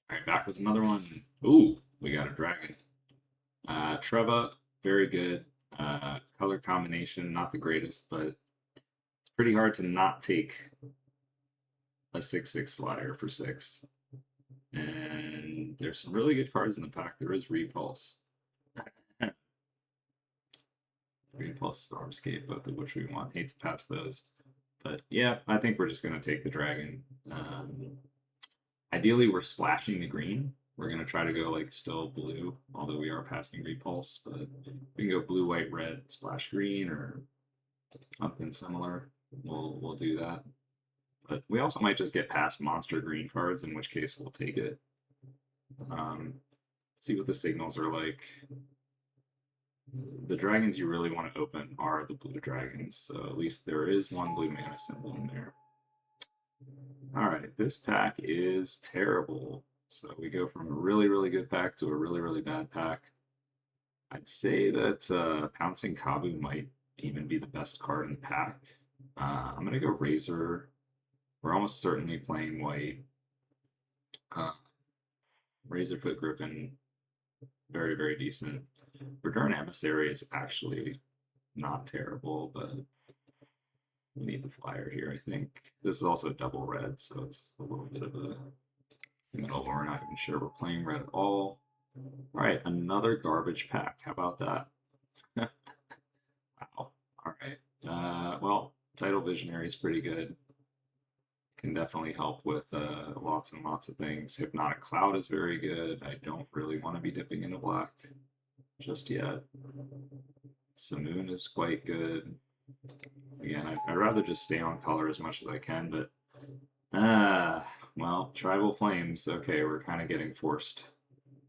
All right, back with another one. Ooh, we got a dragon. Treva, very good. Color combination, not the greatest, but it's pretty hard to not take a 6/6 flyer for 6. And there's some really good cards in the pack. There is Repulse. Repulse, Stormscape, both of which we want. Hate to pass those. But yeah, I think we're just going to take the dragon. Ideally, we're splashing the green. We're going to try to go like still blue, although we are passing Repulse. But we can go blue, white, red, splash green, or something similar. We'll do that. But we also might just get past monster green cards, in which case we'll take it. See what the signals are like. The dragons you really want to open are the blue dragons, so at least there is one blue mana symbol in there. Alright, this pack is terrible. So we go from a really, really good pack to a really, really bad pack. I'd say that Pouncing Kabu might even be the best card in the pack. I'm going to go Razor. We're almost certainly playing white. Razorfoot Griffin, very, very decent. Return Emissary is actually not terrible, but we need the flyer here, I think. This is also double red, so it's a little bit of a middle. We're not even sure we're playing red at all. All right, another garbage pack. How about that? Wow. All right. Well, Tidal Visionary is pretty good. Can definitely help with lots and lots of things. Hypnotic Cloud is very good. I don't really want to be dipping into black just yet. Simoon is quite good. Again, I'd rather just stay on color as much as I can, but well, Tribal Flames. Okay, we're kind of getting forced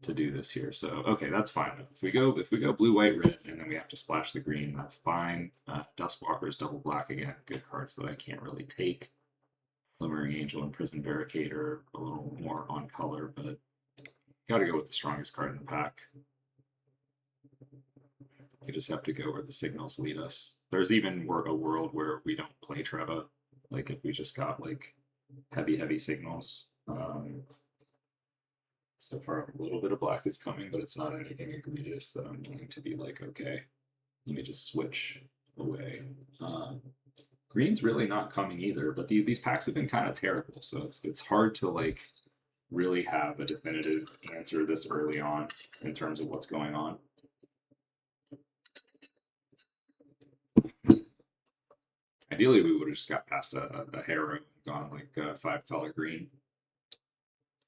to do this here. So okay, that's fine. If we go blue, white, red, and then we have to splash the green, that's fine. Duskwalker's double black again. Good cards that I can't really take. Glimmering Angel and Prison Barricade are a little more on color, but got to go with the strongest card in the pack. You just have to go where the signals lead us. There's even a world where we don't play Treva, like if we just got like heavy signals. So far, a little bit of black is coming, but it's not anything egregious that I'm willing to be like, okay, let me just switch away. Green's really not coming either, but these packs have been kind of terrible, so it's hard to like really have a definitive answer this early on in terms of what's going on. Ideally, we would have just got past a Harrow and gone like 5-color green.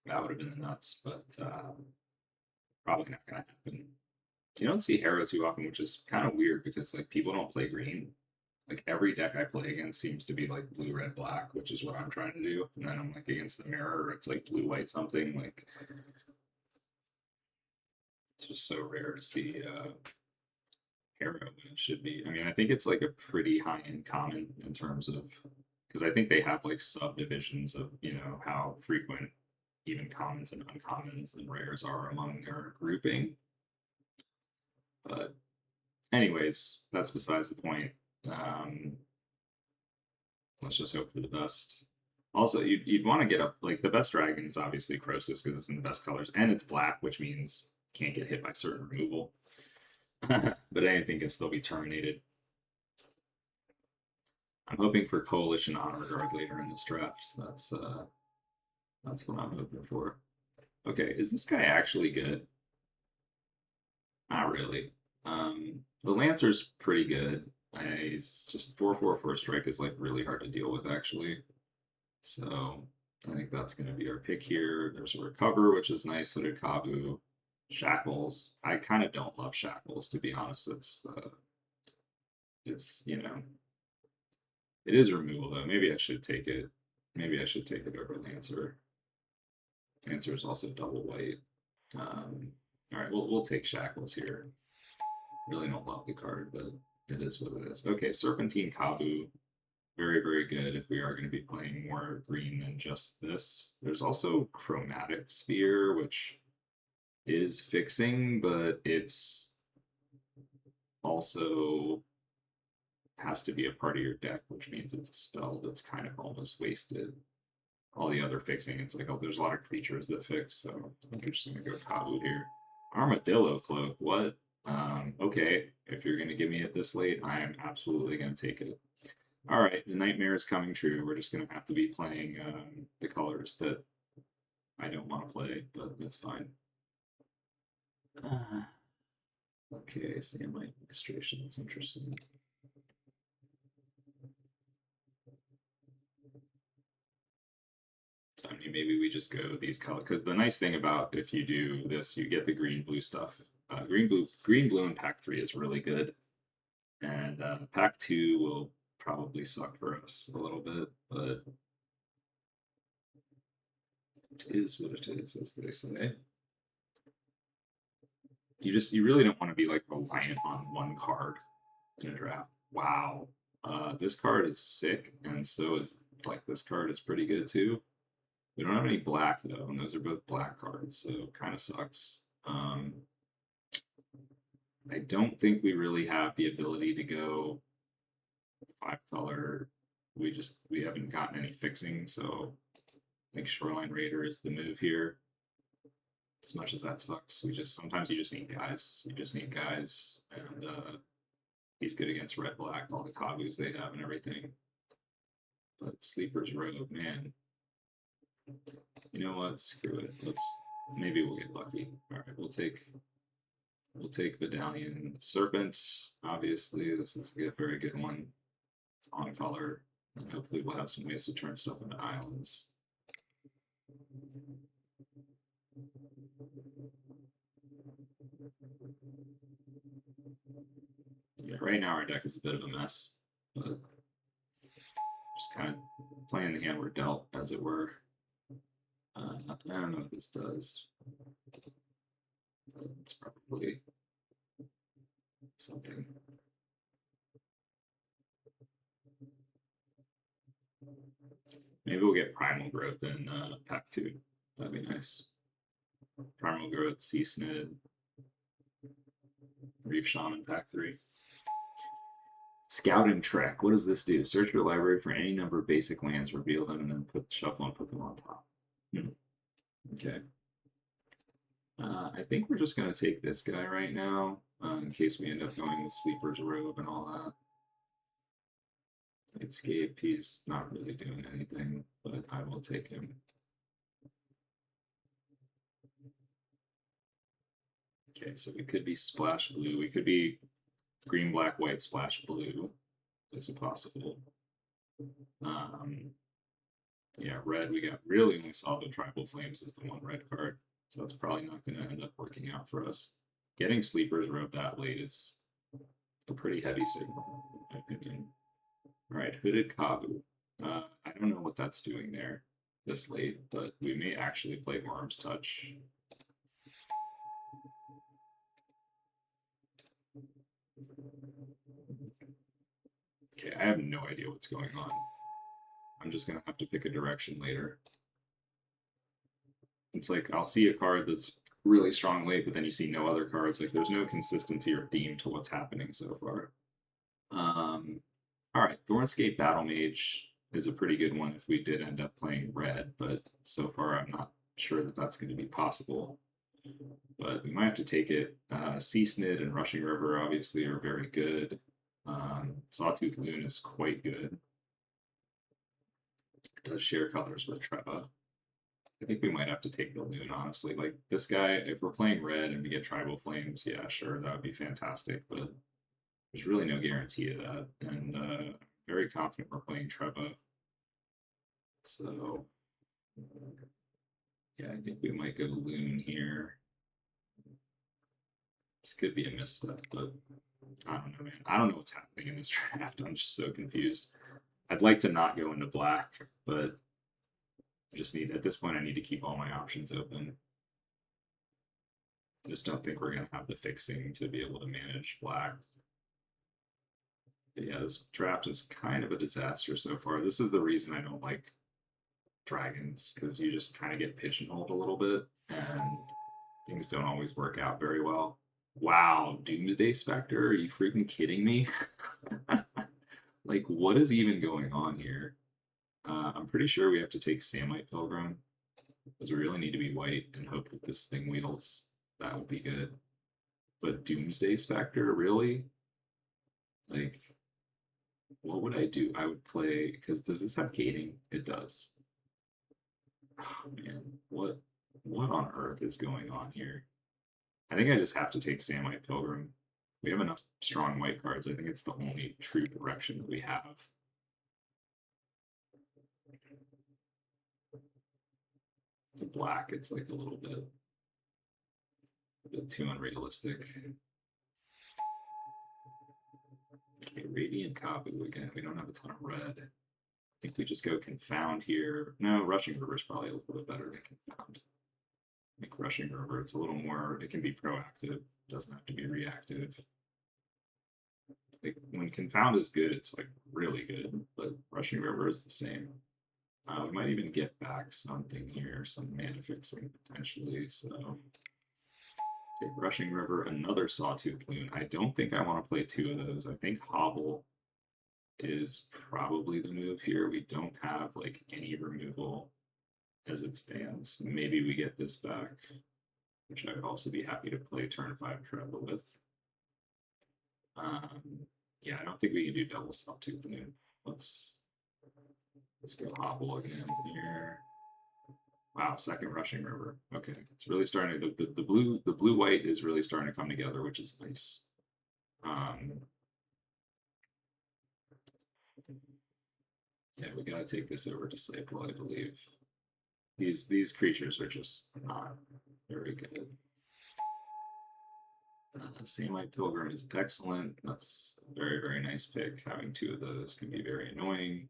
That would have been the nuts, but probably not going to happen. You don't see Harrow too often, which is kind of weird because like people don't play green. Like every deck I play against seems to be like blue, red, black, which is what I'm trying to do. And then I'm like against the mirror, it's like blue, white, something. Like it's just so rare to see Harrow when it should be. I mean, I think it's like a pretty high end common in terms of because I think they have like subdivisions of how frequent even commons and uncommons and rares are among their grouping. But anyways, that's besides the point. Let's just hope for the best. Also, you'd want to get up like the best dragon is obviously Crosus because it's in the best colors and it's black, which means can't get hit by certain removal. But anything can still be terminated. I'm hoping for Coalition Honor Guard later in this draft. That's what I'm hoping for. Okay, is this guy actually good? Not really. The Lancer's pretty good. He's just 4/4 strike is like really hard to deal with actually. So I think that's going to be our pick here. There's a Recover, which is nice. Hooded Kabu, Shackles. I kind of don't love Shackles to be honest. It's it is removal though. Maybe I should take it. Maybe I should take it over Lancer. Lancer is also double white. All right, we'll take Shackles here. Really don't love the card, but it is what it is. Okay, Serpentine Kabu, very, very good if we are going to be playing more green than just this. There's also Chromatic Sphere, which is fixing, but it's also has to be a part of your deck, which means it's a spell that's kind of almost wasted. all the other fixing. It's like, oh, there's a lot of creatures that fix, so I'm just gonna go Kabu here. Armadillo Cloak, what? Okay, if you're gonna give me it this late, I am absolutely gonna take it. All right, the nightmare is coming true. We're just gonna have to be playing the colors that I don't want to play, but that's fine. Okay, Samite Administration, that's interesting. So I mean, maybe we just go these colors, because the nice thing about if you do this, you get the green blue stuff. Green blue in pack 3 is really good, and pack 2 will probably suck for us a little bit, but it is what it is, as they say. You really don't want to be like reliant on one card in a draft. Wow, this card is sick, and so is like this card is pretty good too. We don't have any black though, and those are both black cards, so kind of sucks. I don't think we really have the ability to go 5 color. We haven't gotten any fixing, so I think Shoreline Raider is the move here. As much as that sucks, sometimes you just need guys. You just need guys, and he's good against red black, all the Kabus they have and everything. But Sleeper's Robe, man. You know what? Screw it. Maybe we'll get lucky. All right, we'll take Medallion Serpent. Obviously, this is a very good one. It's on color, and hopefully we'll have some ways to turn stuff into islands. Yeah, right now our deck is a bit of a mess, but just kind of playing the hand we're dealt, as it were. I don't know what this does. It's probably something. Maybe we'll get Primal Growth in pack 2. That'd be nice. Primal Growth, Sea Snid, Reef Shaman, pack 3. Scouting Trek. What does this do? Search your library for any number of basic lands, reveal them, and then shuffle and put them on top. Okay. I think we're just going to take this guy right now, in case we end up going with Sleeper's Robe and all that. Escape, he's not really doing anything, but I will take him. Okay, so we could be Splash Blue. We could be green, black, white, Splash Blue. Is it possible? Yeah, red, we got really only saw the Tribal Flames as the one red card, so that's probably not going to end up working out for us. Getting Sleeper's Robe that late is a pretty heavy signal, in my opinion. All right, Hooded Kabu. I don't know what that's doing there this late, but we may actually play Worm's Touch. Okay, I have no idea what's going on. I'm just going to have to pick a direction later. It's like I'll see a card that's really strong late, but then you see no other cards. Like there's no consistency or theme to what's happening so far. All right, Thornscape Battle Mage is a pretty good one if we did end up playing red, but so far I'm not sure that that's going to be possible. But we might have to take it. Sea Snid and Rushing River obviously are very good. Sawtooth Loon is quite good. It does share colors with Treva. I think we might have to take the Loon, honestly. Like this guy, if we're playing red and we get Tribal Flames, yeah, sure, that would be fantastic, but there's really no guarantee of that. And very confident we're playing Treva. So, yeah, I think we might go Loon here. This could be a misstep, but I don't know, man. I don't know what's happening in this draft. I'm just so confused. I'd like to not go into black, but I just need, at this point, I need to keep all my options open. I just don't think we're going to have the fixing to be able to manage black. But yeah, this draft is kind of a disaster so far. This is the reason I don't like dragons, because you just kind of get pigeonholed a little bit, and things don't always work out very well. Wow, Doomsday Spectre? Are you freaking kidding me? Like, what is even going on here? I'm pretty sure we have to take Samite Pilgrim, because we really need to be white and hope that this thing wheels. That would be good. But Doomsday Spectre, really? Like, what would I do? I would play, because does this have gating? It does. Oh man, what on earth is going on here? I think I just have to take Samite Pilgrim. We have enough strong white cards. I think it's the only true direction that we have. The black, it's like a bit too unrealistic. Okay, Radiant Kabu again. We don't have a ton of red. I think we just go Confound here. No, Rushing River is probably a little bit better than Confound. I think Rushing River, it's a little more, it can be proactive, it doesn't have to be reactive. Like when Confound is good, it's like really good, but Rushing River is the same. We might even get back something here, some mana fixing potentially. So take Rushing River, another Sawtooth Loon. I don't think I want to play two of those. I think Hobble is probably the move here. We don't have like any removal as it stands. Maybe we get this back, which I would also be happy to play turn 5 Travel with. Yeah, I don't think we can do double Sawtooth Loon. Let's go Hobble again here. Wow, second Rushing River. Okay, it's really starting. The blue white is really starting to come together, which is nice. Yeah, we gotta take this over Disciple, I believe. These creatures are just not very good. Samite Pilgrim is excellent. That's a very nice pick. Having two of those can be very annoying.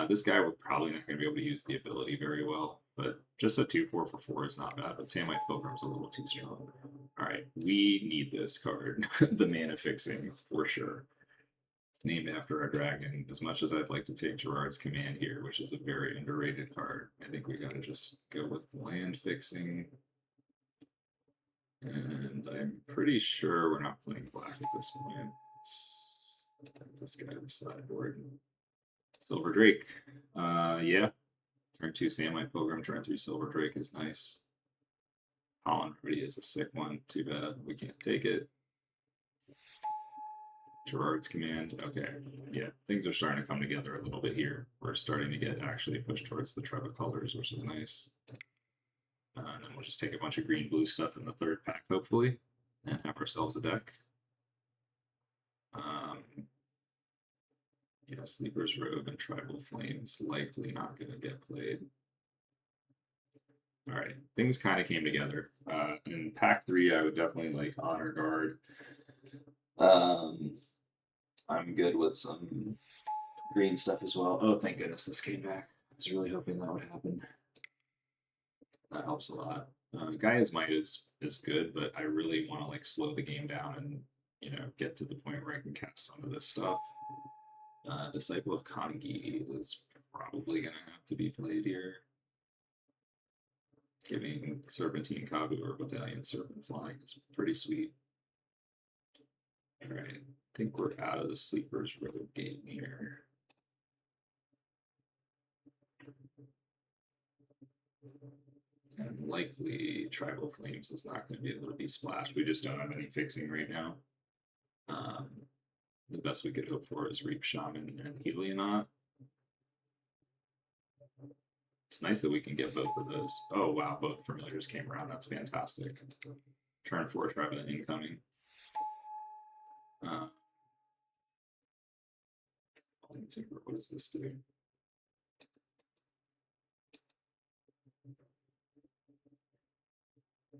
This guy we're probably not going to be able to use the ability very well, but just a 2/4 for 4 is not bad. But Samite Pilgrim's a little too strong. All right, we need this card, the mana fixing for sure. It's named after a dragon. As much as I'd like to take Gerard's Command here, which is a very underrated card, I think we got to just go with land fixing. And I'm pretty sure we're not playing black at this point. Let's take this guy to the sideboard. Silver Drake. Yeah. Turn 2 Samite Pilgrim, turn 3 Silver Drake is nice. Holland already is a sick one. Too bad we can't take it. Gerard's Command. Okay. Yeah, things are starting to come together a little bit here. We're starting to get actually pushed towards the Treva colors, which is nice. And then we'll just take a bunch of green blue stuff in the third pack, hopefully, and have ourselves a deck. Yeah, Sleeper's Robe and Tribal Flames likely not going to get played. All right, things kind of came together. In pack 3, I would definitely like Honor Guard. I'm good with some green stuff as well. Oh, thank goodness this came back. I was really hoping that would happen. That helps a lot. Gaia's Might is good, but I really want to like slow the game down and get to the point where I can cast some of this stuff. Disciple of Kangi is probably gonna have to be played here. Giving Serpentine Kabu or Battalion Serpent Flying is pretty sweet. Alright, I think we're out of the Sleeper's Road game here. And likely Tribal Flames is not going to be able to be splashed. We just don't have any fixing right now. The best we could hope for is Reap Shaman and Helionaut. It's nice that we can get both of those. Oh wow, both familiars came around. That's fantastic. Turn 4 Treva incoming. What does this do?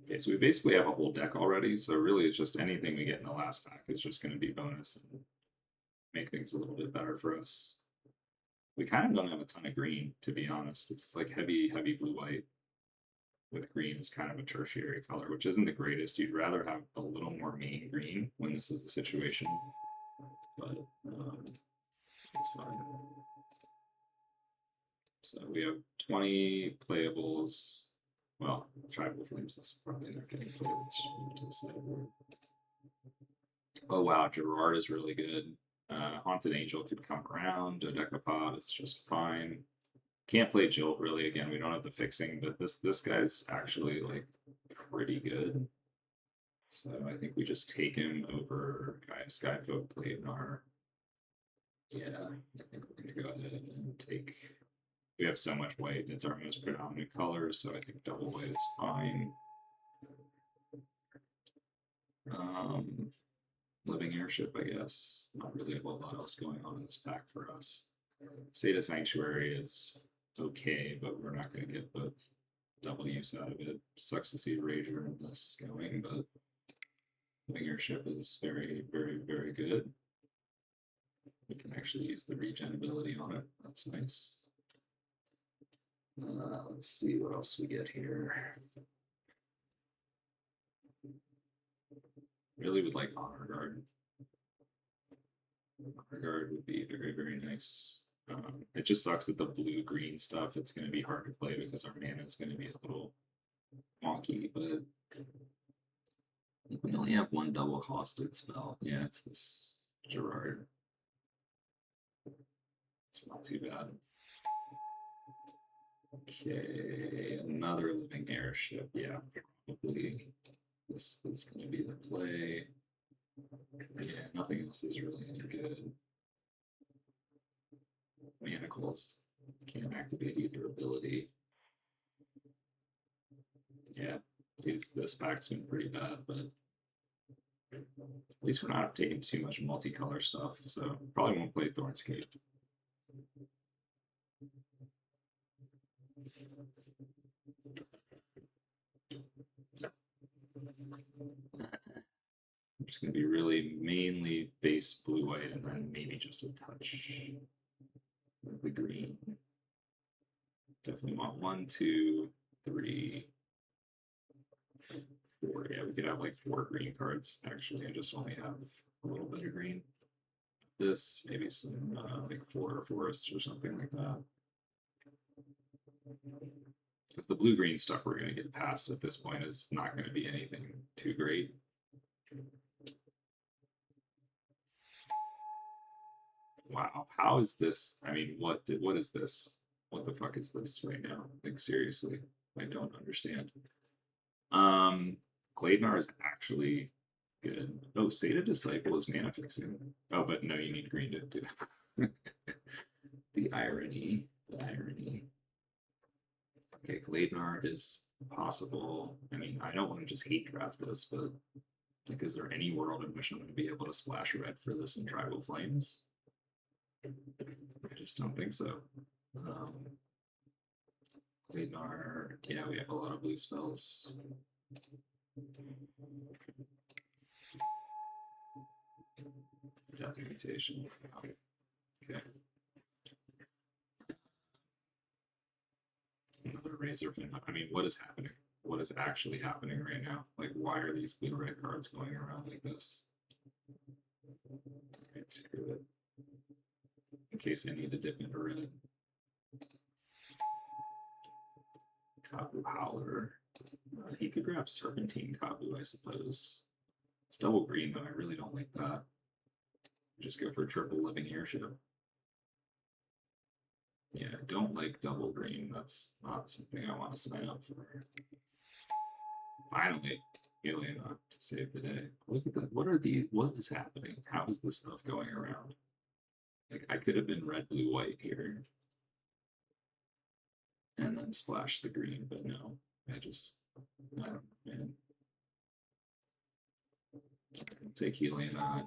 Okay, so we basically have a whole deck already, so really it's just anything we get in the last pack is just going to be bonus and make things a little bit better for us. We kind of don't have a ton of green, to be honest. It's like heavy blue-white with green is kind of a tertiary color, which isn't the greatest. You'd rather have a little more main green when this is the situation, but it's fine. So we have 20 playables. Well, Tribal Flames is probably not getting played. Let's move to the sideboard. Oh wow, Gerard is really good. Haunted Angel could come around. Dodecapod is just fine. Can't play Jolt really again. We don't have the fixing, but this guy's actually like pretty good. So I think we just take him over Skyfolk Planar. Yeah, I think we're gonna go ahead and take. We have so much white; it's our most predominant color, so I think double white is fine. Living Airship, I guess. Not really a whole lot else going on in this pack for us. Seda Sanctuary is okay, but we're not going to get both double use out of it. Sucks to see Rager in this going, but Living Airship is very, very, very good. We can actually use the regen ability on it. That's nice. Let's see what else we get here. Really would like Honor Guard. Honor Guard would be very, very nice. It just sucks that the blue-green stuff, it's going to be hard to play because our mana is going to be a little wonky, but we only have one double-costed spell. Yeah, it's this Gerard. It's not too bad. Okay, another Living Airship. Yeah, probably this is going to be the play. Yeah, nothing else is really any good. Manacles can't activate either ability. Yeah, this pack's been pretty bad, but at least we're not taking too much multicolor stuff, so probably won't play Thornscape. I'm just going to be really mainly base blue-white and then maybe just a touch of the green. Definitely want 1, 2, 3, 4. Yeah, we could have like 4 green cards actually and just only have a little bit of green. This, maybe some like 4 forests or something like that. Because the blue-green stuff we're going to get past at this point is not going to be anything too great. Wow, how is this? I mean, what is this? What the fuck is this right now? Like seriously, I don't understand. Gladenar is actually good. Oh, Seda Disciple is mana fixing. Oh, but no, you need green to do it. The irony, the irony. Okay, Gladenar is possible. I mean, I don't want to just hate draft this, but like, is there any world in which I'm going to be able to splash red for this in Tribal Flames? I just don't think so. Gladenar, yeah, we have a lot of blue spells. Death Mutation. Okay. Another Razor Fin. I mean, what is happening? What is actually happening right now? Like, why are these blue-red cards going around like this? Alright, screw it. In case I need to dip into red. Kabu Howler. He could grab Serpentine Kabu, I suppose. It's double green, though. I really don't like that. Just go for a triple Living Airship. Yeah, I don't like double green. That's not something I want to sign up for. Finally, Aliena to save the day. Look at that. What is happening? How is this stuff going around? Like, I could have been red, blue, white here. And then splash the green, but no. I don't know, man. I'll take Heliona.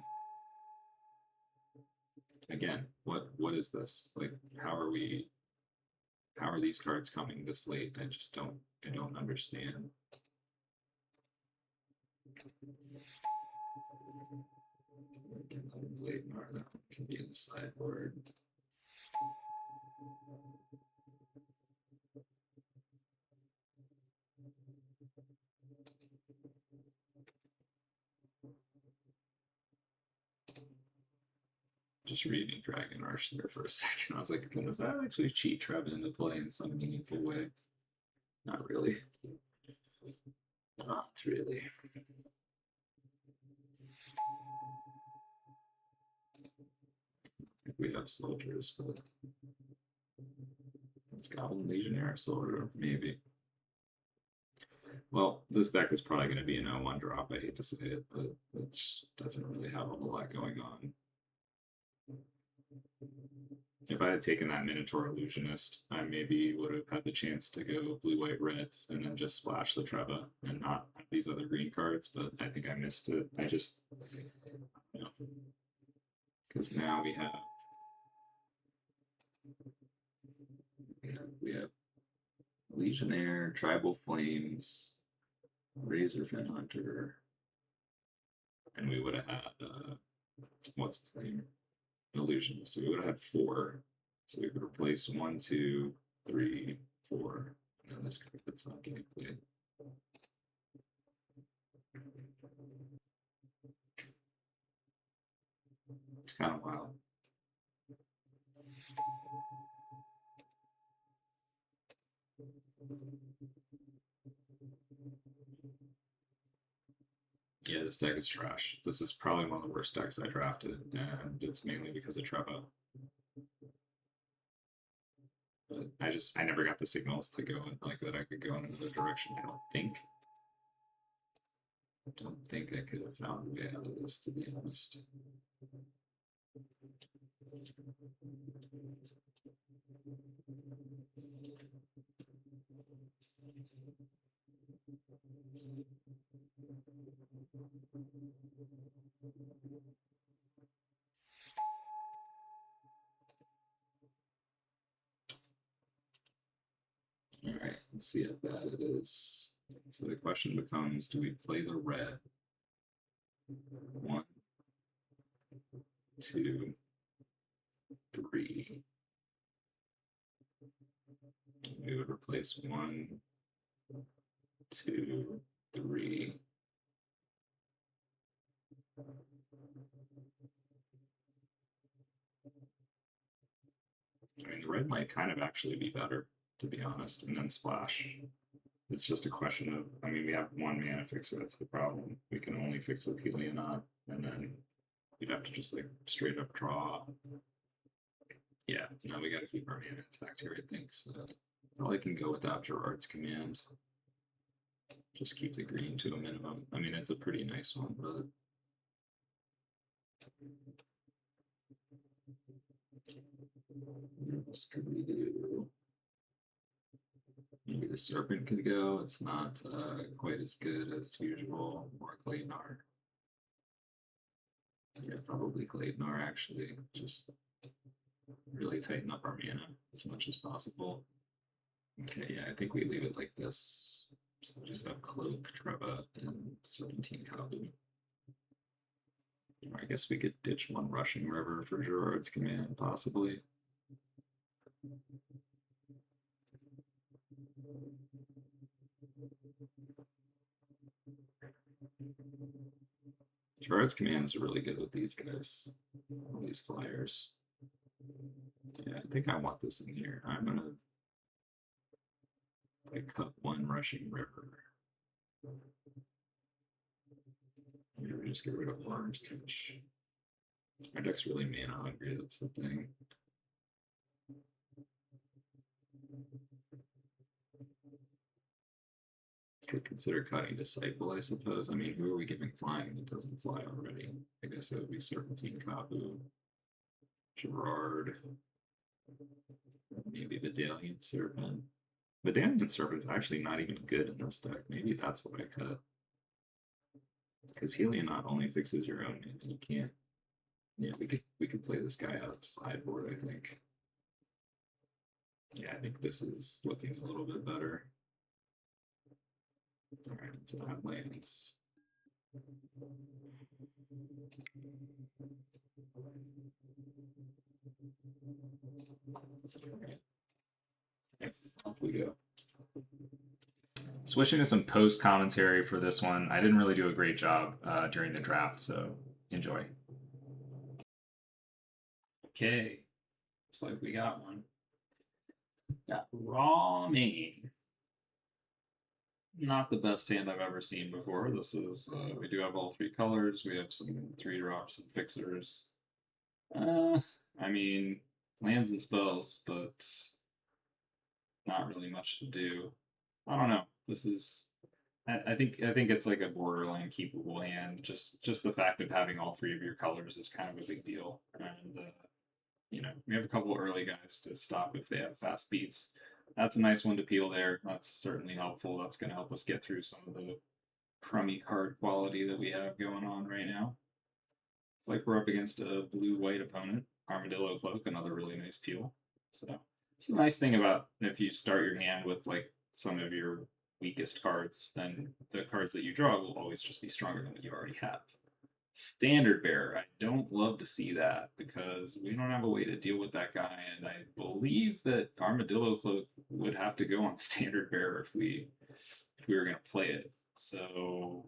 Again, what is this? Like, how are these cards coming this late? I don't understand. Gladenar, that can be in the sideboard. Just reading Dragon Rush there for a second. I was like, does that actually cheat Trev into play in some meaningful way? Not really. Not really. We have soldiers, but It's Goblin Legionnaire Soldier, maybe. Well, this deck is probably going to be an 0-1 drop. I hate to say it, but it just doesn't really have a whole lot going on. If I had taken that Minotaur Illusionist, I maybe would have had the chance to go blue, white, red, and then just splash the Treva and not have these other green cards, but I think I missed it. I just, you know, because now we have Legionnaire, Tribal Flames, Razorfin Hunter, and we would have had, what's his name? Illusionist. So we would have had 4. So we would replace 1, 2, 3, 4, and then this card that's not getting played. It's kind of wild. Yeah, this deck is trash. This is probably one of the worst decks I drafted, and it's mainly because of Treva. But I never got the signals to go in, like that I could go in another direction. I don't think I could have found a way out of this, to be honest. All right, let's see how bad it is. So the question becomes, do we play the red? 1, 2, 3. We would replace 1, 2, 3. I mean, the red might kind of actually be better, to be honest, and then splash. It's just a question of, I mean, we have 1 mana fixer, that's the problem. We can only fix with Heliodot, and then you'd have to just like straight up draw. Yeah, no, we gotta keep our mana intact here, I think. So probably can go without Gerard's command. Just keep the green to a minimum. I mean, it's a pretty nice one, but what else could we do? Maybe the Serpent could go. It's not quite as good as usual. Or Gladenar. Yeah, probably Gladenar actually. Just really tighten up our mana as much as possible. Okay, yeah, I think we leave it like this. So we just have Cloak, Treva, and Serpentine Kabu. Or I guess we could ditch 1 Rushing River for Gerard's command, possibly. Gerard's commands are really good with these guys, all these flyers. Yeah, I think I want this in here. I'm gonna like cut 1 Rushing River. Maybe we just get rid of Worm's Touch. Our deck's really mana hungry, that's the thing. Could consider cutting Disciple, I suppose. I mean, who are we giving flying that doesn't fly already? I guess it would be Serpentine Kabu, Gerard, maybe Vidalian Serpent. Vidalian Serpent's actually not even good in this deck. Maybe that's what I cut. Because Heliodot only fixes your own mana. You can't. Yeah, we could play this guy out of the sideboard, I think. Yeah, I think this is looking a little bit better. Alright, it's not lands. Alright. Okay, off we go. Switching to some post commentary for this one. I didn't really do a great job during the draft, so enjoy. Okay, looks like we got one. Got Raw Main. Not the best hand I've ever seen before. This is, we do have all 3 colors. We have some 3-drops and fixers. I mean, lands and spells, but not really much to do. I don't know. This is I think it's like a borderline keepable hand. Just the fact of having all three of your colors is kind of a big deal. And we have a couple early guys to stop if they have fast beats. That's a nice one to peel there. That's certainly helpful. That's going to help us get through some of the crummy card quality that we have going on right now. It's like we're up against a blue-white opponent. Armadillo Cloak, another really nice peel. So it's a nice thing about if you start your hand with like some of your weakest cards, then the cards that you draw will always just be stronger than what you already have. Standard Bearer, I don't love to see that because we don't have a way to deal with that guy, and I believe that Armadillo Cloak would have to go on Standard Bearer if we were going to play it. So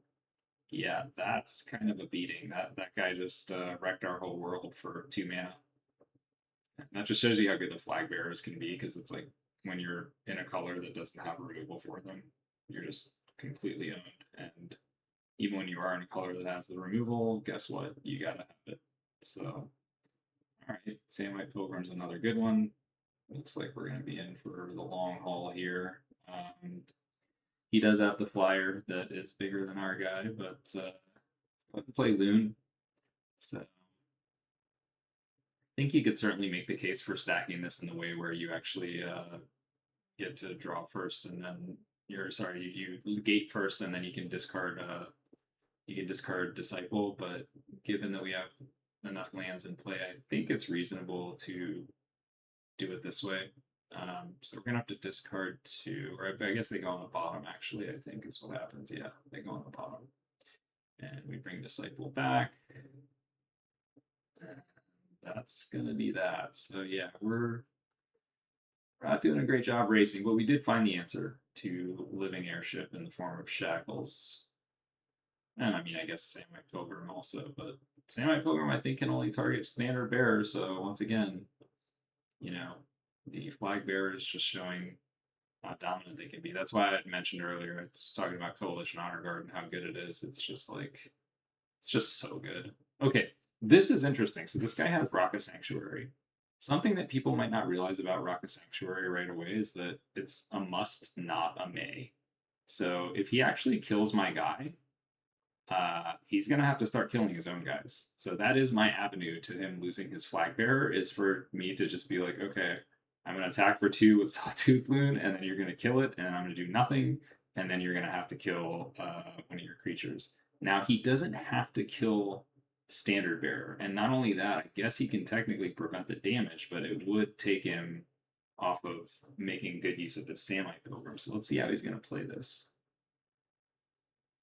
yeah, that's kind of a beating. That guy just wrecked our whole world for 2 mana. And that just shows you how good the flag bearers can be, because it's like when you're in a color that doesn't have removal for them, you're just completely owned. And even when you are in a color that has the removal, guess what? You gotta have it. So, all right, Samite Pilgrim's another good one. Looks like we're gonna be in for the long haul here. He does have the flyer that is bigger than our guy, but play Loon. So I think you could certainly make the case for stacking this in the way where you actually get to draw first, and then you gate first, and then you can discard Disciple. But given that we have enough lands in play, I think it's reasonable to do it this way. So we're gonna have to discard two, or I guess they go on the bottom. Actually, I think is what happens. Yeah, they go on the bottom, and we bring Disciple back. And that's gonna be that. So yeah, we're not doing a great job racing, but we did find the answer to Living Airship in the form of Shackles. And I mean, I guess Samite Pilgrim also, but Samite Pilgrim I think can only target standard bearers. So once again, the flag bearer is just showing how dominant they can be. That's why I mentioned earlier. I was talking about Coalition Honor Guard and how good it is. It's just so good. Okay, this is interesting. So this guy has Raka Sanctuary. Something that people might not realize about Raka Sanctuary right away is that it's a must, not a may. So if he actually kills my guy, he's gonna have to start killing his own guys. So that is my avenue to him losing his flag bearer, is for me to just be like, okay, I'm gonna attack for 2 with Sawtooth Loon, and then you're gonna kill it, and I'm gonna do nothing, and then you're gonna have to kill one of your creatures. Now he doesn't have to kill Standard Bearer, and not only that, I guess he can technically prevent the damage, but it would take him off of making good use of the Samite Pilgrim. So let's see how he's gonna play this.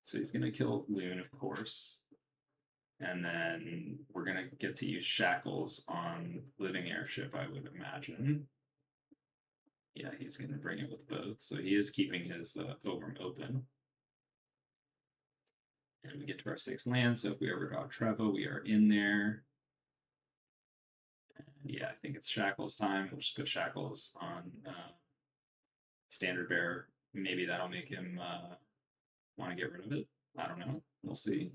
So he's going to kill Loon, of course. And then we're going to get to use Shackles on Living Airship, I would imagine. Yeah, he's going to bring it with both. So he is keeping his Pilgrim open. And we get to our 6th land, so if we ever draw Trevo, we are in there. And yeah, I think it's Shackles time. We'll just put Shackles on Standard Bearer. Maybe that'll make him want to get rid of it. I don't know. We'll see.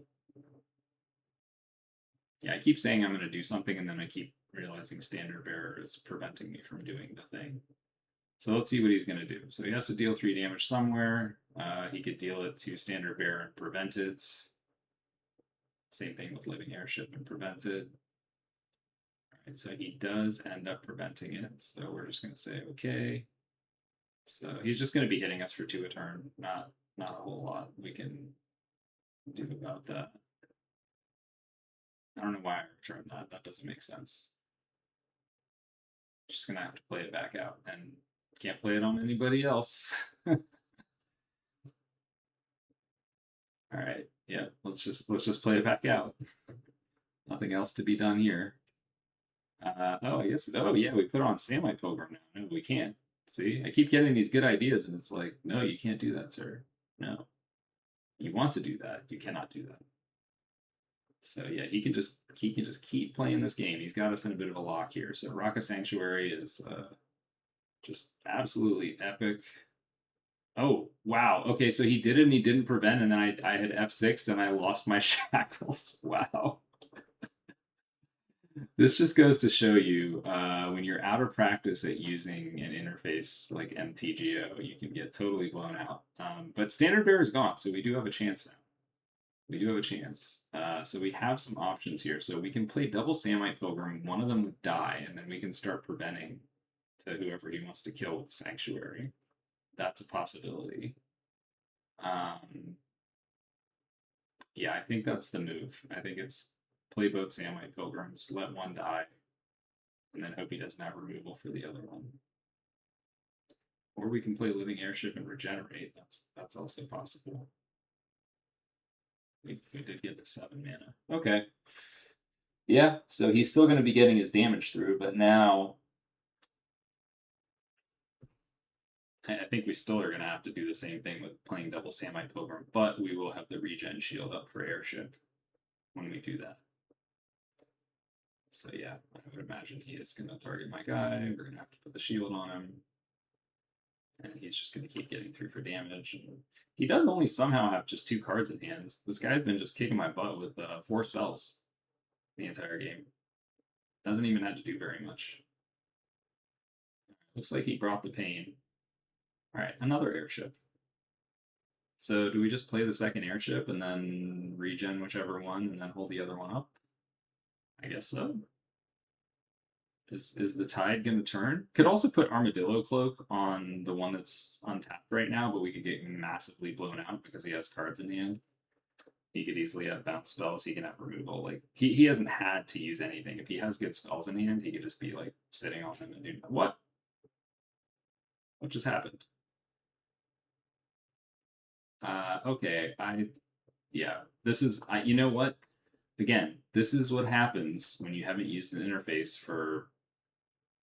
Yeah, I keep saying I'm going to do something, and then I keep realizing Standard Bearer is preventing me from doing the thing. So let's see what he's going to do. So he has to deal 3 damage somewhere. He could deal it to Standard Bearer and prevent it. Same thing with Living Airship and prevent it. All right, so he does end up preventing it. So we're just going to say, okay. So he's just going to be hitting us for 2 a turn. Not a whole lot we can do about that. I don't know why I returned that. That doesn't make sense. Just gonna have to play it back out, and can't play it on anybody else. All right, yeah, let's just play it back out. Nothing else to be done here. Oh, I guess. Oh, yeah, we put on Samite Pilgrim now. No, we can't. See, I keep getting these good ideas, and it's like, no, you can't do that, sir. No, you want to do that, you cannot do that. So yeah, he can just keep playing this game. He's got us in a bit of a lock here. So Raka Sanctuary is just absolutely epic. Oh wow. Okay, so he did it and he didn't prevent, and then I had F6 and I lost my shackles. Wow. This just goes to show you when you're out of practice at using an interface like MTGO, you can get totally blown out. But Standard Bearer is gone, so we do have a chance now. We do have a chance. So we have some options here. So we can play double Samite Pilgrim. One of them would die, and then we can start preventing to whoever he wants to kill with Sanctuary. That's a possibility. Yeah, I think that's the move. I think it's play both Samite Pilgrims, let one die, and then hope he doesn't have removal for the other one. Or we can play Living Airship and regenerate. That's also possible. We did get to 7 mana. Okay. Yeah, so he's still going to be getting his damage through, but now I think we still are going to have to do the same thing with playing double Samite Pilgrim, but we will have the regen shield up for Airship when we do that. So yeah, I would imagine he is going to target my guy. We're going to have to put the shield on him. And he's just going to keep getting through for damage. And he does only somehow have just 2 cards in hand. This guy's been just kicking my butt with 4 spells the entire game. Doesn't even have to do very much. Looks like he brought the pain. Alright, another airship. So do we just play the second airship and then regen whichever one and then hold the other one up? I guess so. Is the tide going to turn? Could also put Armadillo Cloak on the one that's untapped right now, but we could get massively blown out because he has cards in hand. He could easily have bounce spells. He can have removal. Like he hasn't had to use anything. If he has good spells in hand, he could just be like sitting on them and do what? What just happened? Okay, yeah. This is you know what? Again, this is what happens when you haven't used an interface for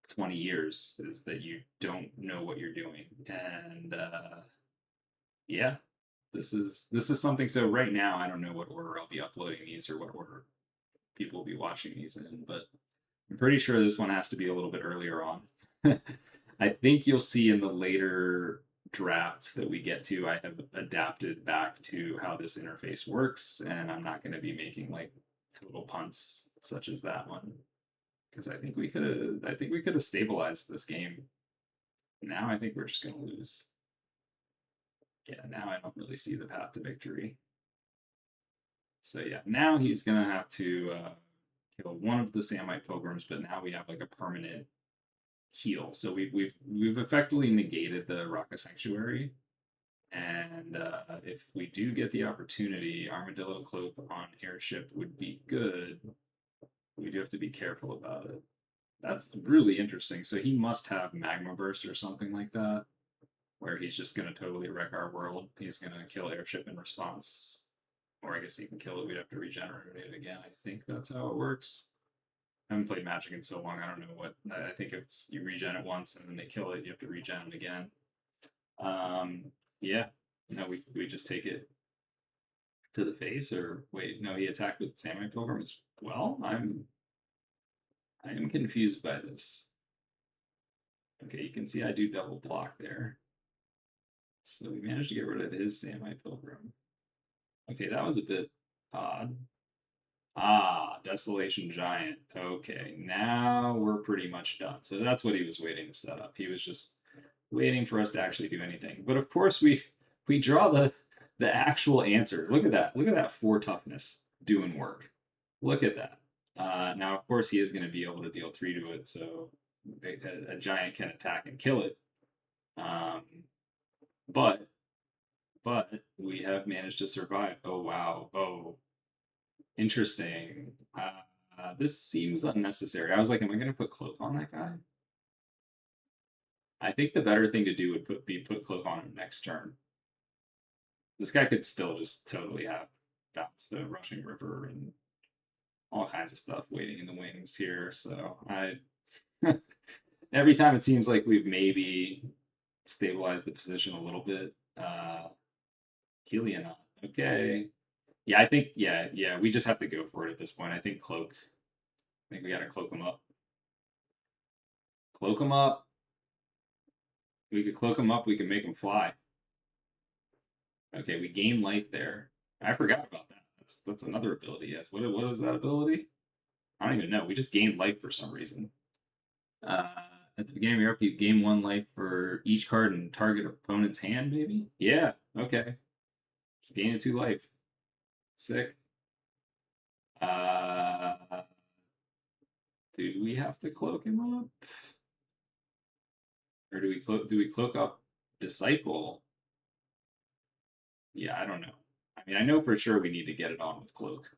20 years is that you don't know what you're doing. And yeah, this is something. So right now I don't know what order I'll be uploading these or what order people will be watching these in, but I'm pretty sure this one has to be a little bit earlier on. I think you'll see in the later drafts that we get to, I have adapted back to how this interface works, and I'm not going to be making like total punts such as that one because I think we could have stabilized this game. Now I think we're just going to lose. Yeah, now I don't really see the path to victory. So yeah, now he's going to have to kill one of the Samite Pilgrims, but now we have like a permanent heal. So we've effectively negated the Raka Sanctuary. And if we do get the opportunity, Armadillo Cloak on Airship would be good. We do have to be careful about it. That's really interesting. So he must have Magma Burst or something like that, where he's just going to totally wreck our world. He's going to kill Airship in response. Or I guess he can kill it. We'd have to regenerate it again. I think that's how it works. I haven't played Magic in so long. I don't know what. I think it's you regen it once and then they kill it. You have to regen it again. Yeah. No, we just take it to the face, or wait, no, he attacked with Samurai Pilgrim as well. I am confused by this. Okay, you can see I do double block there. So we managed to get rid of his Samurai Pilgrim. Okay, that was a bit odd. Ah, Desolation Giant. Okay, now we're pretty much done. So that's what he was waiting to set up. He was just waiting for us to actually do anything. But of course, we draw the actual answer. Look at that. Look at that 4 toughness doing work. Look at that. Now, of course, he is going to be able to deal 3 to it, so a giant can attack and kill it. Um, but we have managed to survive. Oh wow. Oh, interesting. This seems unnecessary. I was like, am I going to put Cloak on that guy? I think the better thing to do would be put Cloak on him next turn. This guy could still just totally have bounce the Rushing River and all kinds of stuff waiting in the wings here. So I every time it seems like we've maybe stabilized the position a little bit. Helion, okay. Yeah, I think yeah, we just have to go for it at this point. I think Cloak. I think we gotta cloak him up. Cloak him up. We could cloak him up, we can make him fly. Okay, we gain life there. I forgot about that. That's another ability, yes. What is that ability? I don't even know. We just gained life for some reason. Uh, at the beginning of your up, you gain 1 life for each card in target opponent's hand, maybe? Yeah, okay. Gain a 2 life. Sick. Uh, do we have to cloak him up? Or do we cloak up Disciple? Yeah, I don't know. I mean, I know for sure we need to get it on with Cloak.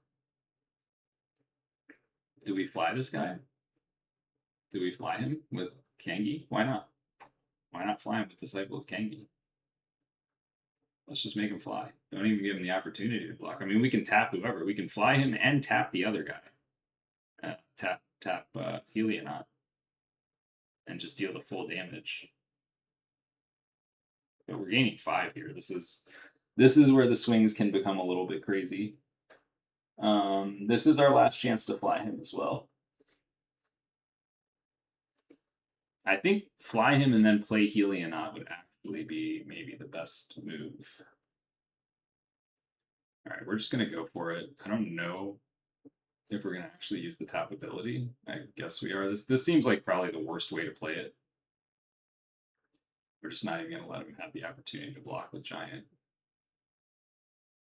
Do we fly this guy? Do we fly him with Kangi? Why not? Why not fly him with Disciple of Kangi? Let's just make him fly. Don't even give him the opportunity to block. I mean, we can tap whoever. We can fly him and tap the other guy. Tap Helionaut and just deal the full damage. But we're gaining 5 here. This is where the swings can become a little bit crazy. This is our last chance to fly him as well. I think fly him and then play Helionaut would actually be maybe the best move. All right, we're just gonna go for it. I don't know if we're gonna actually use the tap ability. I guess we are. This seems like probably the worst way to play it. We're just not even gonna let him have the opportunity to block with Giant.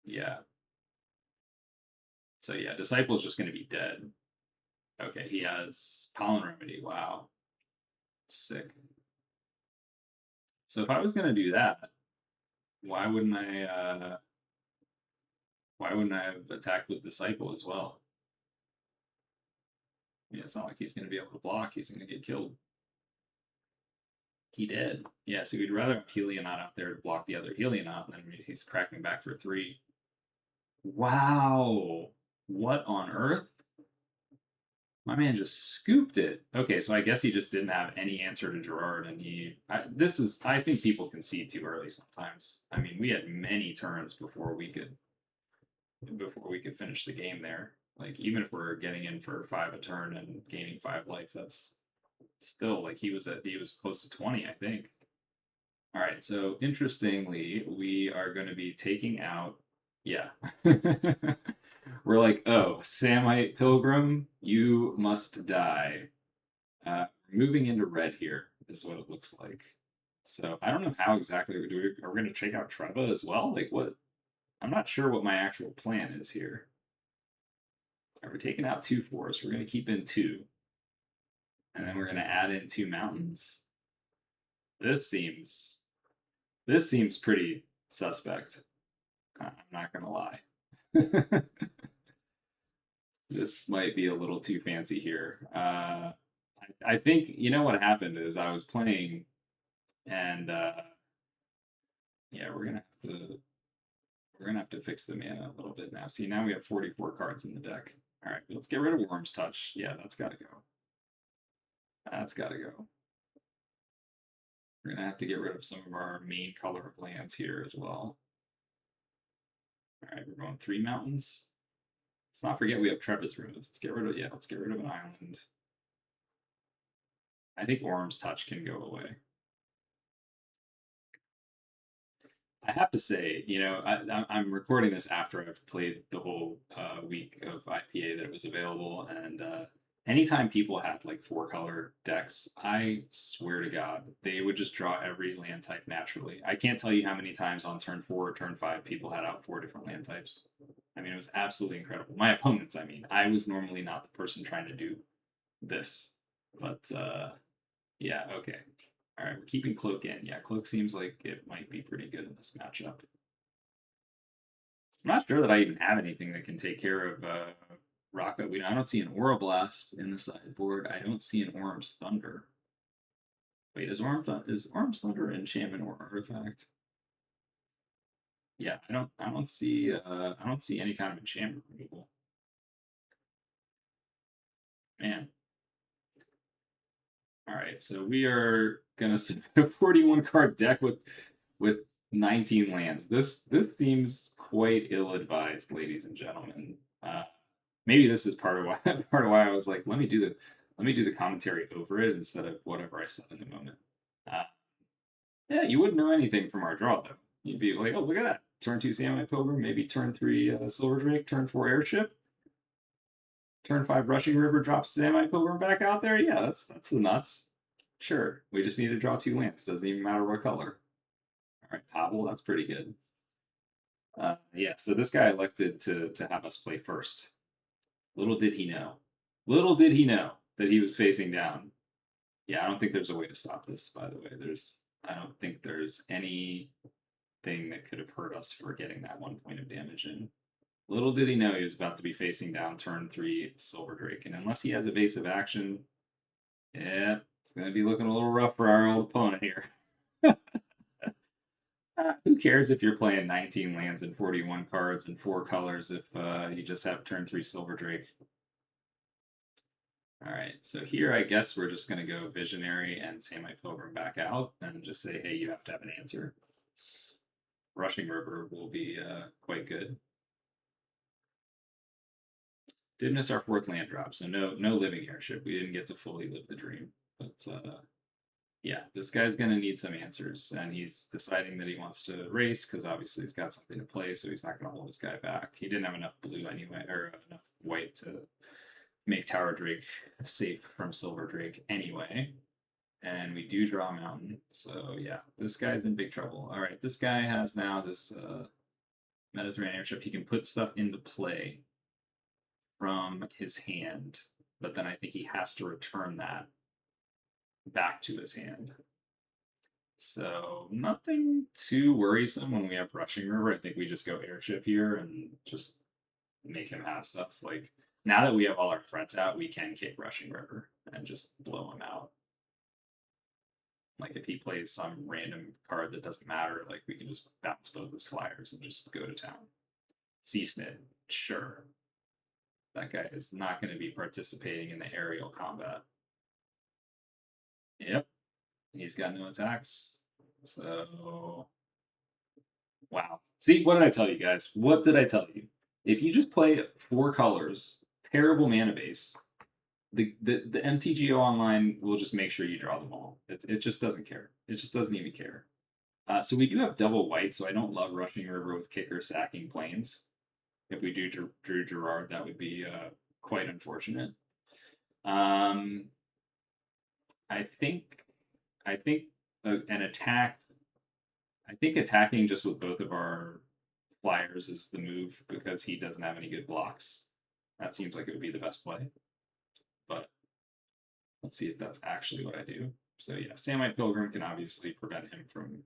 Yeah. So yeah, Disciple's just gonna be dead. Okay, he has Pollen Remedy. Wow. Sick. So if I was gonna do that, why wouldn't I have attacked with Disciple as well? Yeah, it's not like he's gonna be able to block, he's gonna get killed. He did. Yeah, so we'd rather have Helionaut out there to block the other Helionaut, and then he's cracking back for 3. Wow. What on earth? My man just scooped it. Okay, so I guess he just didn't have any answer to Gerard, and I think people concede too early sometimes. I mean, we had many turns before we could finish the game there. Like, even if we're getting in for 5 a turn and gaining 5 life, that's still like he was close to 20, I think. All right, so interestingly, we are going to be taking out, yeah. We're like, oh, Samite Pilgrim, you must die. Moving into red here is what it looks like. So I don't know how exactly we're doing. Are we going to check out Treva as well? Like, what? I'm not sure what my actual plan is here. We're taking out 2 forests. We're going to keep in 2. And then we're going to add in 2 mountains. This seems pretty suspect. I'm not going to lie. This might be a little too fancy here. I think you know what happened is I was playing, and yeah, we're gonna have to fix the mana a little bit now. See, now we have 44 cards in the deck. All right, let's get rid of Worm's Touch. Yeah, that's got to go. That's got to go. We're gonna have to get rid of some of our main color of lands here as well. All right, we're going 3 mountains. Let's not forget we have Treva's Ruins. Let's get rid of an island. I think Worm's Touch can go away. I have to say, I'm recording this after I've played the whole week of IPA that it was available, and anytime people had like 4-color decks, I swear to God, they would just draw every land type naturally. I can't tell you how many times on turn 4 or turn 5 people had out 4 different land types. I mean, it was absolutely incredible. My opponents, I mean, I was normally not the person trying to do this, but yeah, okay. All right, we're keeping Cloak in. Yeah, Cloak seems like it might be pretty good in this matchup. I'm not sure that I even have anything that can take care of Rocco. I don't see an Aura Blast in the sideboard. I don't see an Orm's Thunder. Wait, is Orm's Thunder an enchantment or artifact? Yeah, I don't see any kind of enchantment removal. Man. All right, so we are gonna submit a 41 card deck with 19 lands. This seems quite ill advised, ladies and gentlemen. Maybe this is part of why I was like, let me do the commentary over it instead of whatever I said in the moment. Uh, yeah, you wouldn't know anything from our draw though. You'd be like, oh, look at that. Turn 2 Samite Pilgrim, maybe turn 3 Silver Drake, turn 4 Airship. Turn 5 Rushing River drops Semi-Pilgrim back out there? Yeah, that's the nuts. Sure, we just need to draw 2 lands. Doesn't even matter what color. Alright, Hobble, that's pretty good. Yeah, so this guy elected to have us play first. Little did he know. Little did he know that he was facing down. Yeah, I don't think there's a way to stop this, by the way. I don't think there's anything that could have hurt us for getting that 1 point of damage in. Little did he know he was about to be facing down turn 3 Silver Drake, and unless he has evasive action, yeah, it's going to be looking a little rough for our old opponent here. Who cares if you're playing 19 lands and 41 cards and 4 colors if you just have turn 3 Silver Drake? All right, so here I guess we're just going to go Visionary and Semi-Pilgrim back out and just say, hey, you have to have an answer. Rushing River will be quite good. Did miss our 4th land drop, so no living airship. We didn't get to fully live the dream. But yeah, this guy's going to need some answers, and he's deciding that he wants to race because obviously he's got something to play, so he's not going to hold this guy back. He didn't have enough blue anyway, or enough white to make Tower Drake safe from Silver Drake anyway. And we do draw a mountain, so yeah, this guy's in big trouble. All right, this guy has now this Mediterranean airship. He can put stuff into play from his hand, but then I think he has to return that back to his hand. So nothing too worrisome when we have Rushing River. I think we just go airship here and just make him have stuff. Like now that we have all our threats out, we can kick Rushing River and just blow him out. Like if he plays some random card that doesn't matter, like we can just bounce both his flyers and just go to town. C-Snid, sure. That guy is not going to be participating in the aerial combat. Yep, he's got no attacks. So, wow. See, what did I tell you guys? What did I tell you? If you just play 4 colors, terrible mana base, the MTGO online will just make sure you draw them all. It just doesn't care. It just doesn't even care. So we do have double white, so I don't love Rushing River with kicker sacking planes. If we do Drew Gerard, that would be quite unfortunate. I think an attack. I think attacking just with both of our flyers is the move because he doesn't have any good blocks. That seems like it would be the best play. But let's see if that's actually what I do. So yeah, Samite Pilgrim can obviously prevent him from